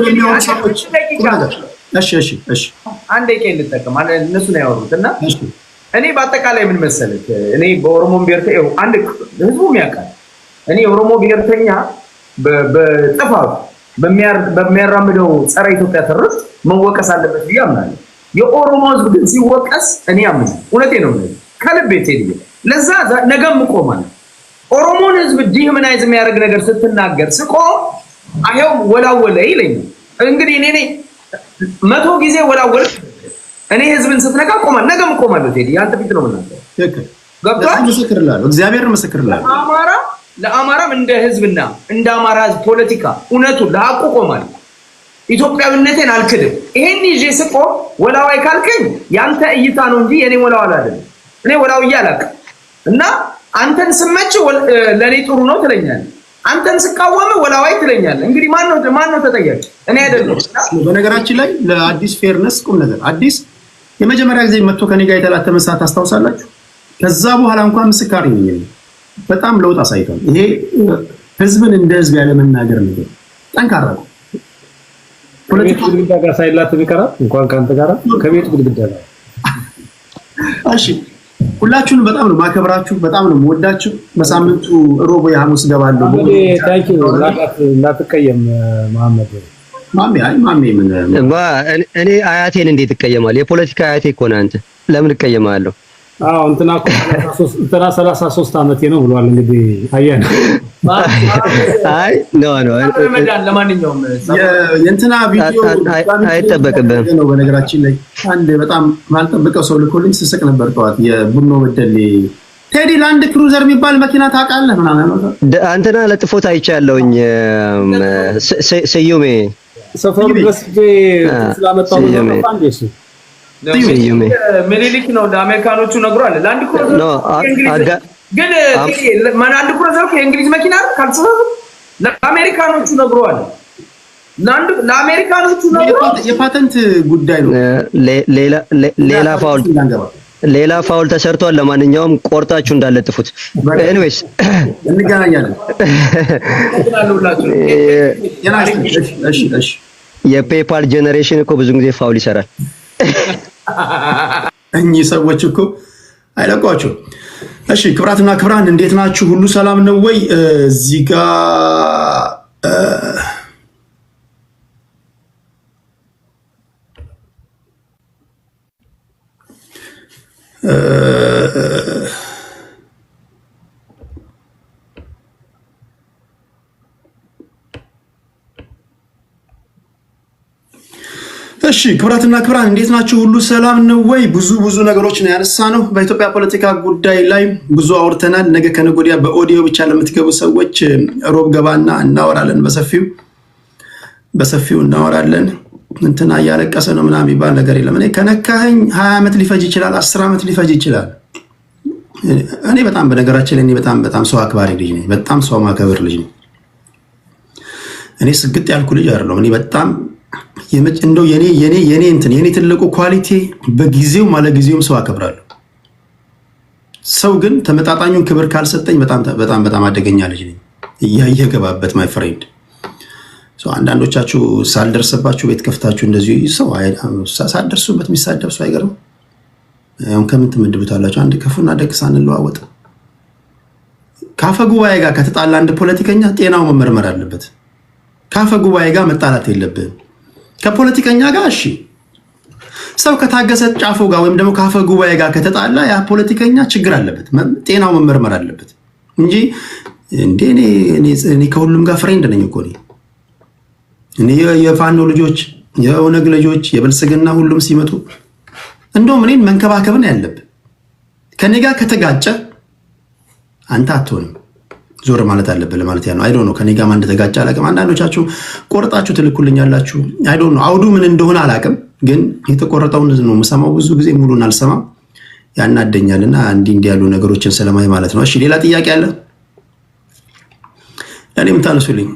የሚያወሩ ሰዎች። እሺ አንድ ደቂቃ ልጠቀም። እነሱ ነው ያወሩትና እኔ በአጠቃላይ ምን መሰለህ እኔ በኦሮሞ ብሔርተኛ አንድ ህዝቡም ያውቃል እኔ ኦሮሞ ብሔርተኛ በጥፋት በሚያራምደው ጸረ ኢትዮጵያ ትርክት መወቀስ አለበት ብዬ አምናለሁ። የኦሮሞ ህዝብ ግን ሲወቀስ እኔ አምናለሁ። እውነቴን ነው ማለት ከልቤ ቴዲ። ለዛ ነገም እቆማለሁ። ኦሮሞን ህዝብ ዲህምናይዝ የሚያደርግ ነገር ስትናገር ስቆም አይው ወላወለ ይለኛል። እንግዲህ እኔ 100 ጊዜ ወላወለ እኔ ህዝብን ስትነካ ቆማለሁ። ነገም እቆማለሁ ቴዲ። ያንተ ፊት ነው ማለት ነው። ገብቷል? ምስክርላለሁ። እግዚአብሔር ምስክርላለሁ። ለአማራም እንደ ህዝብና እንደ አማራ ህዝብ ፖለቲካ እውነቱን ለሐቁ ቆማለሁ። ኢትዮጵያዊነቴን አልክድም። ይሄን ይዤ ስቆም ወላዋይ ካልከኝ ያንተ እይታ ነው እንጂ የኔ ወላዋል አይደለም። እኔ ወላውዬ አላውቅም እና አንተን ስመች ለኔ ጥሩ ነው ትለኛለህ፣ አንተን ስቃወም ወላዋይ ትለኛለህ። እንግዲህ ማን ነው ተጠያቂ? እኔ አይደለም። በነገራችን ላይ ለአዲስ ፌርነስ ቁም ነገር አዲስ የመጀመሪያ ጊዜ መጥቶ ከኔ ጋር የተላተመ ሰዓት አስታውሳላችሁ? ከዛ በኋላ እንኳን ምስካሪ ነኝ። በጣም ለውጥ አሳይቷል። ይሄ ህዝብን እንደ ህዝብ ያለ መናገር ነው። ጠንካራ ነው። ፖለቲካ ግድግዳ ጋር ሳይላተም ይቀራል እንኳን ካንተ ጋር ከቤት ግድግዳ ጋር። እሺ ሁላችሁንም በጣም ነው ማከብራችሁ፣ በጣም ነው የምወዳችሁ። በሳምንቱ ሮብ የሐሙስ ገባለሁ። ታንኪ ላትቀየም መሐመድ ማሜ ምን እኔ አያቴን እንዴት እቀየማለሁ? የፖለቲካ አያቴ እኮ ነህ አንተ። ለምን እቀየማለሁ? እንትና 33 ዓመቴ ነው ብሏል። እንግዲህ አያና አይ ኖ ለማንኛውም የእንትና ቪዲዮ አይጠበቅብህም ነው። በነገራችን ላይ አንድ በጣም ማልጠብቀው ሰው ልኮልኝ ስስቅ ነበር ጠዋት። የቡኖ በደሌ ቴዲ ላንድ ክሩዘር የሚባል መኪና ታውቃለህ ምናምን ነው አንተና ለጥፎት አይቻለሁኝ። ስዩሜ ሰፈሩ ድረስ ስላመጣው ነው አንዴሽ ምኒልክ ነው ለአሜሪካኖቹ ነግሯል። ላንድ ክሩዘር ግን አንድ ክሩዘር የእንግሊዝ መኪና ካልተሰበሰበ ለአሜሪካኖቹ ነግሯል። ለአሜሪካኖቹ ነግሯል። የፓተንት ጉዳይ ነው። ሌላ ፋውል ተሰርቷል። ለማንኛውም ቆርጣችሁ እንዳለጥፉት። ኤኒዌይስ እንገናኛለን። የፔፓል ጄኔሬሽን እኮ ብዙ ጊዜ ፋውል ይሰራል። እኚህ ሰዎች እኮ አይለቋቸው። እሺ ክብራትና ክብራን እንዴት ናችሁ? ሁሉ ሰላም ነው ወይ? እዚህ ጋር እሺ ክብራትና ክብራን እንዴት ናችሁ? ሁሉ ሰላም ነው ወይ? ብዙ ነገሮች ነው ያነሳነው። በኢትዮጵያ ፖለቲካ ጉዳይ ላይ ብዙ አውርተናል። ነገ ከነገ ወዲያ በኦዲዮ ብቻ ለምትገቡ ሰዎች ሮብ ገባና እናወራለን። በሰፊው እናወራለን። እንትና እያለቀሰ ነው ምናምን የሚባል ነገር የለም። እኔ ከነካኸኝ 20 ዓመት ሊፈጅ ይችላል፣ 10 ዓመት ሊፈጅ ይችላል። እኔ በጣም በነገራችን ላይ እኔ በጣም ሰው አክባሪ ልጅ ነኝ። በጣም ሰው ማከብር ልጅ ነኝ። እኔ ስግጥ ያልኩ ልጅ አይደለሁም። እኔ በጣም እንደው የኔ ትልቁ ኳሊቲ በጊዜው ማለጊዜውም ሰው አከብራለሁ። ሰው ግን ተመጣጣኙን ክብር ካልሰጠኝ በጣም አደገኛ ልጅ ነኝ። እየገባበት ማይ ፍሬንድ አንዳንዶቻችሁ ሳልደርስባችሁ ቤት ከፍታችሁ እንደዚህ ሰው ሳልደርሱበት የሚሳደብ ሰው አይገርም። አሁን ከምን ትመድቡታላችሁ? አንድ ክፉና ደግ ሳንለዋወጥ ካፈ ጉባኤ ጋር ከተጣላ አንድ ፖለቲከኛ ጤናው መመርመር አለበት። ካፈ ጉባኤ ጋር መጣላት የለብህም። ከፖለቲከኛ ጋር እሺ፣ ሰው ከታገሰ ጫፎ ጋር ወይም ደግሞ ካፈ ጉባኤ ጋር ከተጣላ ያ ፖለቲከኛ ችግር አለበት፣ ጤናው መመርመር አለበት እንጂ እንዴ እኔ ከሁሉም ጋር ፍሬንድ ነኝ እኮ እኔ የፋኖ ልጆች የኦነግ ልጆች የብልጽግና ሁሉም ሲመጡ እንደውም እኔን መንከባከብን ያለብህ ከኔ ጋር ከተጋጨ አንተ አትሆንም ዞር ማለት አለብህ ለማለት ያለው። አይ ዶንት ኖ ከኔ ጋር ማን እንደተጋጨ አላውቅም። አንዳንዶቻችሁ ቆርጣችሁ ትልኩልኛላችሁ። አይ ዶንት ኖ አውዱ ምን እንደሆነ አላውቅም፣ ግን የተቆረጠውን ነው የምሰማው። ብዙ ጊዜ ሙሉን አልሰማም፣ ያናደኛልና እንዲህ ያሉ ነገሮችን ስለማይ ማለት ነው። እሺ ሌላ ጥያቄ አለ ለኔ የምታነሱልኝ?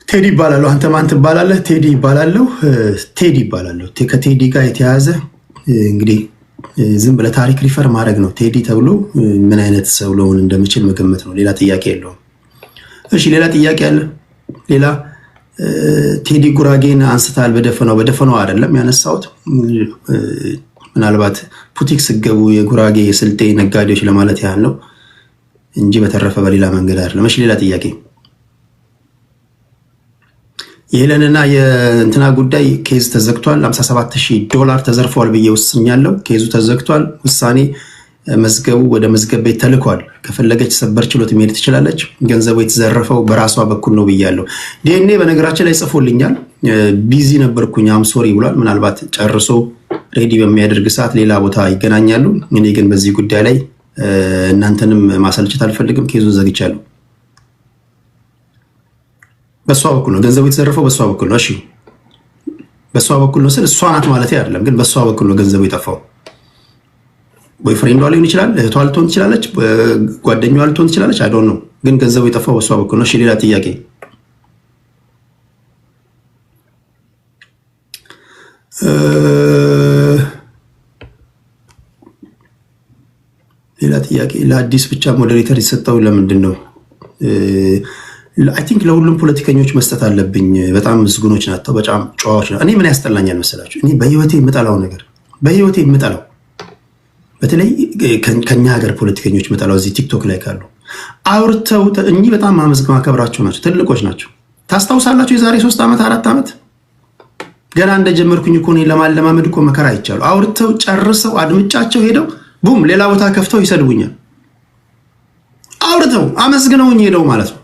ቴዲ ይባላል። አንተ ማን ትባላለህ? ቴዲ ይባላለሁ። ቴዲ ይባላለሁ። ከቴዲ ጋር የተያያዘ እንግዲህ ዝም ብለህ ታሪክ ሪፈር ማድረግ ነው። ቴዲ ተብሎ ምን አይነት ሰው ለሆን እንደምችል መገመት ነው። ሌላ ጥያቄ የለውም። እሺ ሌላ ጥያቄ አለ? ሌላ ቴዲ ጉራጌን አንስታል። በደፈናው አይደለም ያነሳሁት። ምናልባት ፑቲክ ስገቡ የጉራጌ የስልጤ ነጋዴዎች ለማለት ያህል ነው እንጂ በተረፈ በሌላ መንገድ አይደለም። እሺ ሌላ ጥያቄ የሄለንና የእንትና ጉዳይ ኬዝ ተዘግቷል። $57,000 ተዘርፈዋል ብዬ ወስኛለሁ። ኬዙ ተዘግቷል። ውሳኔ መዝገቡ ወደ መዝገብ ቤት ተልኳል። ከፈለገች ሰበር ችሎት መሄድ ትችላለች። ገንዘቡ የተዘረፈው በራሷ በኩል ነው ብያለሁ። ዲኤንኤ በነገራችን ላይ ጽፎልኛል። ቢዚ ነበርኩኝ አምሶሪ ብሏል። ምናልባት ጨርሶ ሬዲ በሚያደርግ ሰዓት ሌላ ቦታ ይገናኛሉ። እኔ ግን በዚህ ጉዳይ ላይ እናንተንም ማሰልቸት አልፈልግም። ኬዙን ዘግቻለሁ። በሷ በኩል ነው ገንዘቡ የተዘረፈው፣ በሷ በኩል ነው። እሺ በሷ በኩል ነው ስል እሷ ናት ማለት አይደለም፣ ግን በሷ በኩል ነው ገንዘቡ የጠፋው። ቦይፍሬንዷ ሊሆን ይችላል፣ እህቷ ልትሆን ትችላለች፣ ጓደኛዋ ልትሆን ትችላለች። አይ ዶንት ኖ፣ ግን ገንዘቡ የጠፋው በሷ በኩል ነው። እሺ ሌላ ጥያቄ ለአዲስ ብቻ ሞዴሬተር የተሰጠው ለምንድን ነው? አይ ቲንክ ለሁሉም ፖለቲከኞች መስጠት አለብኝ። በጣም ምስጉኖች ናቸው፣ በጣም ጨዋዎች ናቸው። እኔ ምን ያስጠላኛል መሰላችሁ? እኔ በህይወቴ የምጠላው ነገር በተለይ ከኛ ሀገር ፖለቲከኞች የምጠላው እዚህ ቲክቶክ ላይ ካሉ አውርተው እኚህ በጣም ማከብራቸው ናቸው፣ ትልቆች ናቸው። ታስታውሳላችሁ? የዛሬ 3 ዓመት 4 ዓመት ገና እንደጀመርኩኝ እኮ እኔ ለማለማመድ እኮ መከራ አይቻሉ። አውርተው ጨርሰው አድምጫቸው ሄደው ቡም ሌላ ቦታ ከፍተው ይሰድቡኛል። አውርተው አመስግነውኝ ሄደው ማለት ነው።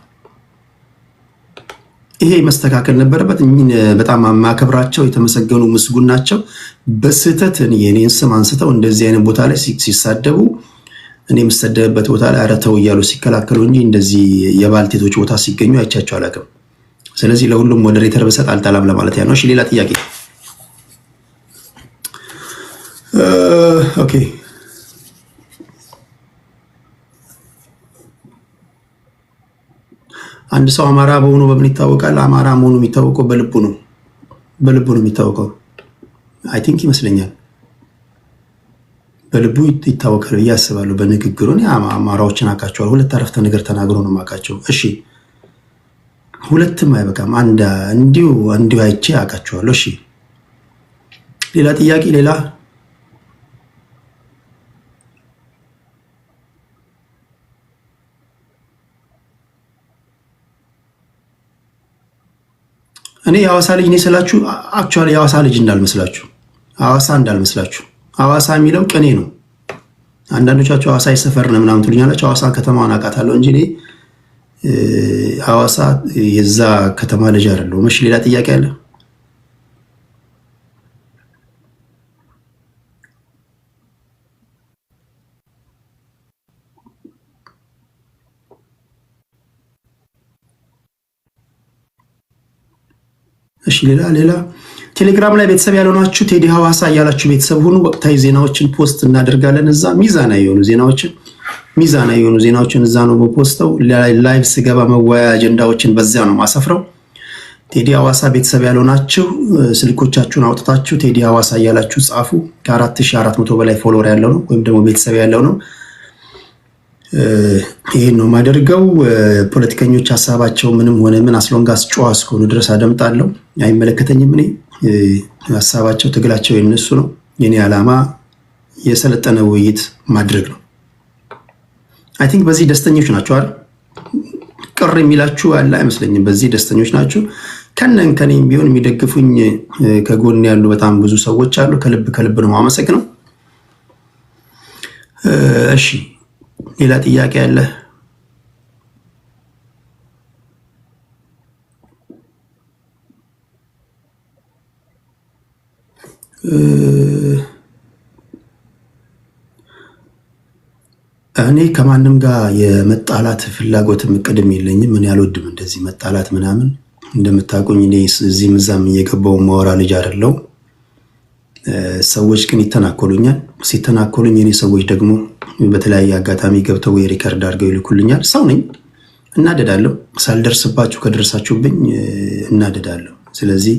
ይሄ መስተካከል ነበረበት። በጣም ማከብራቸው የተመሰገኑ ምስጉን ናቸው። በስህተት የኔን ስም አንስተው እንደዚህ አይነት ቦታ ላይ ሲሳደቡ እኔ የምሰደብበት ቦታ ላይ አረተው እያሉ ሲከላከሉ እንጂ እንደዚህ የባልቴቶች ቦታ ሲገኙ አይቻቸው አላውቅም። ስለዚህ ለሁሉም ሞዴሬተር በሰጥ አልጠላም ለማለት ያ ነው። እሺ ሌላ ጥያቄ። ኦኬ አንድ ሰው አማራ በሆኑ በምን ይታወቃል? አማራ መሆኑ የሚታወቀው በልቡ ነው። በልቡ ነው የሚታወቀው። አይ ቲንክ ይመስለኛል በልቡ ይታወቃል ብዬ አስባለሁ። በንግግሩ እኔ አማራዎችን አውቃቸዋለሁ። 2 አረፍተ ነገር ተናግሮ ነው የማውቃቸው። እሺ 2ም አይበቃም፣ እንዲሁ አይቼ አውቃቸዋለሁ። እሺ ሌላ ጥያቄ ሌላ እኔ የሐዋሳ ልጅ ነኝ ስላችሁ አክቹአሊ የሐዋሳ ልጅ እንዳልመስላችሁ፣ ሐዋሳ የሚለው ቅኔ ነው። አንዳንዶቻችሁ ሐዋሳ ይሰፈር ነው ምናምን ትሉኛላችሁ። ሐዋሳ ከተማዋን አውቃታለሁ እንጂ እኔ ሐዋሳ የዛ ከተማ ልጅ አይደለሁም። እሺ ሌላ ጥያቄ አለ? እሺ ሌላ ቴሌግራም ላይ ቤተሰብ ያልሆናችሁ ቴዲ ሐዋሳ እያላችሁ ቤተሰብ ሁኑ። ወቅታዊ ዜናዎችን ፖስት እናደርጋለን እዛ። ሚዛናዊ የሆኑ ዜናዎችን እዛ ነው ፖስተው። ላይቭ ስገባ መወያያ አጀንዳዎችን በዚያ ነው ማሰፍረው። ቴዲ ሐዋሳ ቤተሰብ ያልሆናችሁ ስልኮቻችሁን አውጥታችሁ ቴዲ ሐዋሳ እያላችሁ ጻፉ። ከ4400 በላይ ፎሎወር ያለው ነው ወይም ደግሞ ቤተሰብ ያለው ነው። ይሄን ነው የማደርገው። ፖለቲከኞች ሀሳባቸው ምንም ሆነ ምን አስሎንጋስ ጨዋ እስከሆኑ ድረስ አደምጣለሁ። አይመለከተኝም። እኔ ሀሳባቸው ትግላቸው የነሱ ነው። የኔ ዓላማ የሰለጠነ ውይይት ማድረግ ነው። አይ ቲንክ በዚህ ደስተኞች ናቸው አይደል? ቅር የሚላችሁ አለ አይመስለኝም። በዚህ ደስተኞች ናችሁ። ከኔም ቢሆን የሚደግፉኝ ከጎን ያሉ በጣም ብዙ ሰዎች አሉ። ከልብ ነው የማመሰግነው። እሺ ሌላ ጥያቄ አለ? እኔ ከማንም ጋር የመጣላት ፍላጎትም እቅድም የለኝም። ምን ያልወድም እንደዚህ መጣላት ምናምን። እንደምታውቁኝ እኔ እዚህ ምዛም እየገባው ማወራ ልጅ አይደለው። ሰዎች ግን ይተናኮሉኛል። ሲተናኮሉኝ የኔ ሰዎች ደግሞ በተለያየ አጋጣሚ ገብተው የሪከርድ አድርገው ይልኩልኛል። ሰው ነኝ፣ እናደዳለሁ። ሳልደርስባችሁ ከደረሳችሁብኝ እናደዳለሁ። ስለዚህ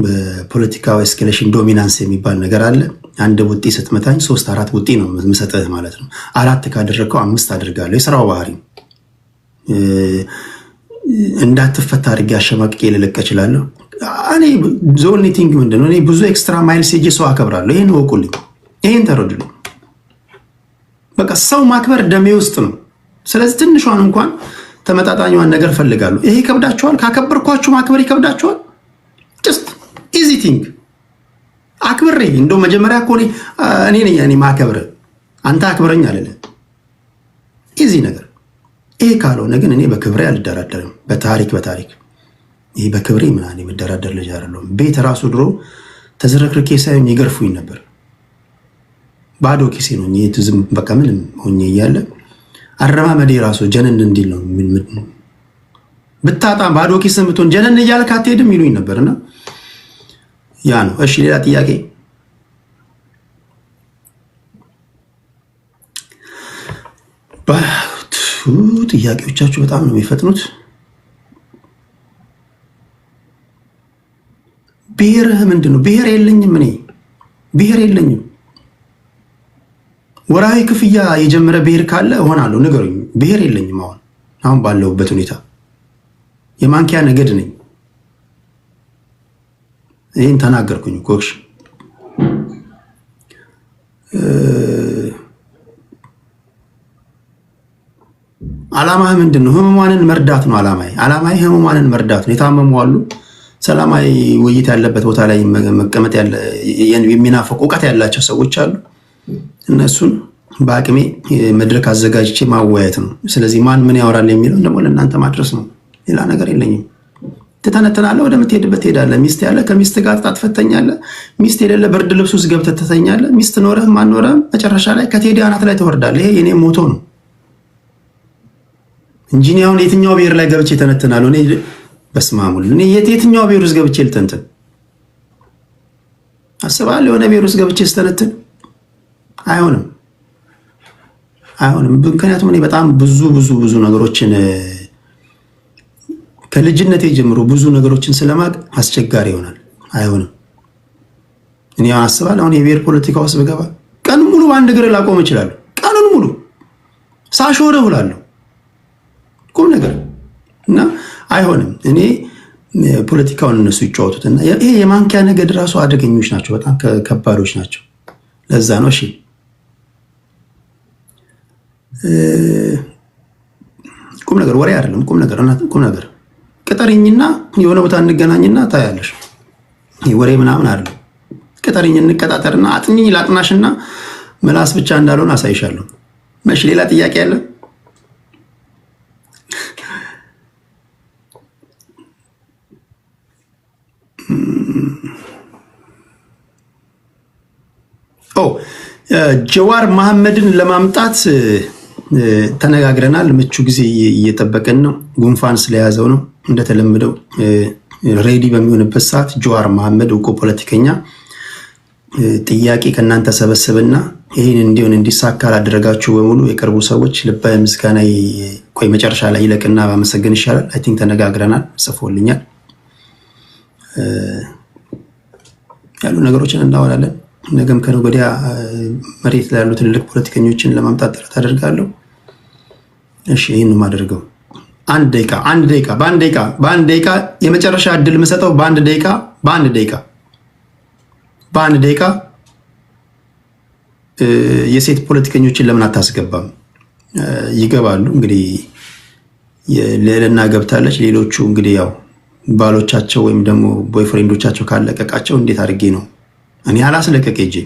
በፖለቲካው ኤስኬሌሽን ዶሚናንስ የሚባል ነገር አለ። አንድ ቡጢ ስትመታኝ 3-4 ቡጢ ነው የምሰጥህ ማለት ነው። 4 ካደረግከው 5 አድርጋለሁ። የስራው ባህሪ። እንዳትፈታ አድርጌ አሸማቅቄ ልለቅ እችላለሁ። እኔ ዞን ቲንግ ምንድነው? እኔ ብዙ ኤክስትራ ማይልስ ሄጄ ሰው አከብራለሁ። ይሄን ወቁልኝ፣ ይሄን ተረዱልኝ። በቃ ሰው ማክበር ደሜ ውስጥ ነው። ስለዚህ ትንሿን እንኳን ተመጣጣኛዋን ነገር ፈልጋለሁ። ይሄ ይከብዳችኋል? ካከበርኳችሁ ማክበር ይከብዳችኋል? ጀስት ኢዚ ቲንግ አክብሬ እንደው መጀመሪያ እኮ እኔ ነኝ ማከብር፣ አንተ አክብረኝ አለለ። ኢዚ ነገር ይሄ ካልሆነ ግን እኔ በክብሬ አልደራደርም። በታሪክ ይሄ በክብሬ ምናምን የምደራደር ልጅ አይደለሁም። ቤት ራሱ ድሮ ተዝረክርኬ ሳይሆን ይገርፉኝ ነበር። ባዶ ኪሴ ነው ዝም በቃ ምንም ሆኜ እያለ አረማመዴ ራሱ ጀነን እንዲል ነው። ብታጣም ባዶ ኪስ ምትሆን ጀነን እያልክ አትሄድም ይሉኝ ነበርና ያ ነው። እሺ ሌላ ጥያቄ? ጥያቄዎቻችሁ በጣም ነው የሚፈጥኑት። ብሔርህ ምንድን ነው? ብሔር የለኝም። እኔ ብሔር የለኝም። ወራዊ ክፍያ የጀመረ ብሔር ካለ እሆናለሁ፣ ንገሩኝ። ብሔር የለኝም። አሁን ባለሁበት ሁኔታ የማንኪያ ነገድ ነኝ። ይህን ተናገርኩኝ እኮ። እሺ ዓላማህ ምንድን ነው? ህሙማንን መርዳት ነው ዓላማዬ ህሙማንን መርዳት ነው። የታመሙ አሉ። ሰላማዊ ውይይት ያለበት ቦታ ላይ መቀመጥ የሚናፍቁ እውቀት ያላቸው ሰዎች አሉ። እነሱን በአቅሜ መድረክ አዘጋጅቼ ማወያየት ነው። ስለዚህ ማን ምን ያወራል የሚለው ደግሞ ለእናንተ ማድረስ ነው። ሌላ ነገር የለኝም። ትተነትናለህ፣ ወደምትሄድበት ትሄዳለህ። ሚስት ያለ ከሚስት ጋር ትፈተኛለህ። ሚስት የሌለ ብርድ ልብስ ውስጥ ገብተህ ትተኛለህ። ሚስት ኖረህም ማኖረህም መጨረሻ ላይ ከቴዲ አናት ላይ ትወርዳለህ። ይሄ የኔ ሞቶ ነው እንጂ እኔ አሁን የትኛው ብሔር ላይ ገብቼ ተነትናለሁ? እኔ በስመ አብ ወልድ፣ እኔ የትኛው ብሔር ውስጥ ገብቼ ልተንትን አስባለሁ? የሆነ ብሔር ውስጥ ገብቼ ስተነትን አይሆንም። ምክንያቱም እኔ በጣም ብዙ ነገሮችን ከልጅነቴ ጀምሮ ብዙ ነገሮችን ስለማቅ አስቸጋሪ ይሆናል። አይሆንም። እኔ አስባለሁ አሁን የብሔር ፖለቲካ ውስጥ ብገባ ቀን ሙሉ በአንድ እግር ላቆም እችላለሁ። ቀኑን ሙሉ ሳሾረ ውላለሁ ቁም ነገር እና አይሆንም። እኔ ፖለቲካውን እነሱ ይጫወቱትና ይሄ የማንኪያ ነገድ ራሱ አደገኞች ናቸው፣ በጣም ከባዶች ናቸው። ለዛ ነው እሺ ቁም ነገር ወሬ አይደለም። ቁም ነገር ቅጠሪኝና የሆነ ቦታ እንገናኝና ታያለሽ። ወሬ ምናምን አይደለም። ቅጠሪኝ፣ እንቀጣጠርና አጥኚኝ ላጥናሽና ምላስ ብቻ እንዳልሆነ አሳይሻለሁ። እሺ ሌላ ጥያቄ አለ? ጀዋር መሐመድን ለማምጣት ተነጋግረናል። ምቹ ጊዜ እየጠበቀን ነው። ጉንፋን ስለያዘው ነው። እንደተለመደው ሬዲ በሚሆንበት ሰዓት ጀዋር መሐመድ እውቁ ፖለቲከኛ ጥያቄ ከእናንተ ሰበስብና ይህን እንዲሆን እንዲሳካ ላደረጋችሁ በሙሉ የቅርቡ ሰዎች ልባዊ ምስጋና ቆይ መጨረሻ ላይ ይለቅና ባመሰግን ይሻላል። አይ ቲንክ ተነጋግረናል፣ ጽፎልኛል። ያሉ ነገሮችን እናወራለን። ነገም ከነገ ወዲያ መሬት ላይ ያሉ ትልልቅ ፖለቲከኞችን ለማምጣት ጥረት አደርጋለሁ። እሺ ይህን ነው የማደርገው። አንድ ደቂቃ የመጨረሻ እድል የምሰጠው በአንድ ደቂቃ የሴት ፖለቲከኞችን ለምን አታስገባም? ይገባሉ እንግዲህ ልዕልና ገብታለች። ሌሎቹ እንግዲህ ያው ባሎቻቸው ወይም ደግሞ ቦይፍሬንዶቻቸው ካለቀቃቸው እንዴት አድርጌ ነው እኔ አላስለቀቀ እጄ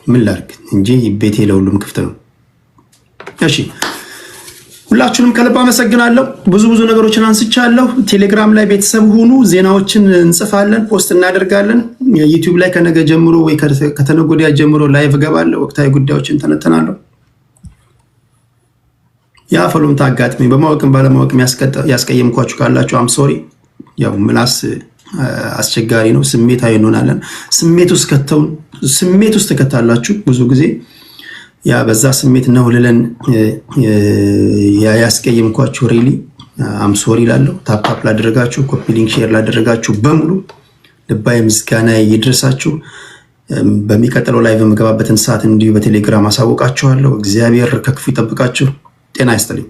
ምን ላድርግ እንጂ ቤቴ ለሁሉም ክፍት ነው። እሺ ሁላችሁንም ከልብ አመሰግናለሁ። ብዙ ነገሮችን አንስቻለሁ። ቴሌግራም ላይ ቤተሰብ ሁኑ። ዜናዎችን እንጽፋለን፣ ፖስት እናደርጋለን። ዩቲዩብ ላይ ከነገ ጀምሮ ወይ ከተነገ ወዲያ ጀምሮ ላይቭ ገባለሁ። ወቅታዊ ጉዳዮችን ተነተናለሁ። ያ ፈሎም ታጋጥመኝ በማወቅም ባለማወቅም ያስቀየምኳችሁ ካላችሁ አም ሶሪ። ያው ምላስ አስቸጋሪ ነው። ስሜታዊ እንሆናለን። ስሜት ውስጥ ተከታላችሁ ብዙ ጊዜ ያ በዛ ስሜት ነው ለለን ያስቀየምኳችሁ ሪሊ አም ሶሪ ላለው ታፕ ላደረጋችሁ ኮፒ ሊንክ ሼር ላደረጋችሁ በሙሉ ልባዬ ምስጋና ይድረሳችሁ። በሚቀጥለው ላይቭ የምገባበትን ሰዓት እንዲሁ በቴሌግራም አሳውቃችኋለሁ። እግዚአብሔር ከክፉ ይጠብቃችሁ። ጤና ይስጥልኝ።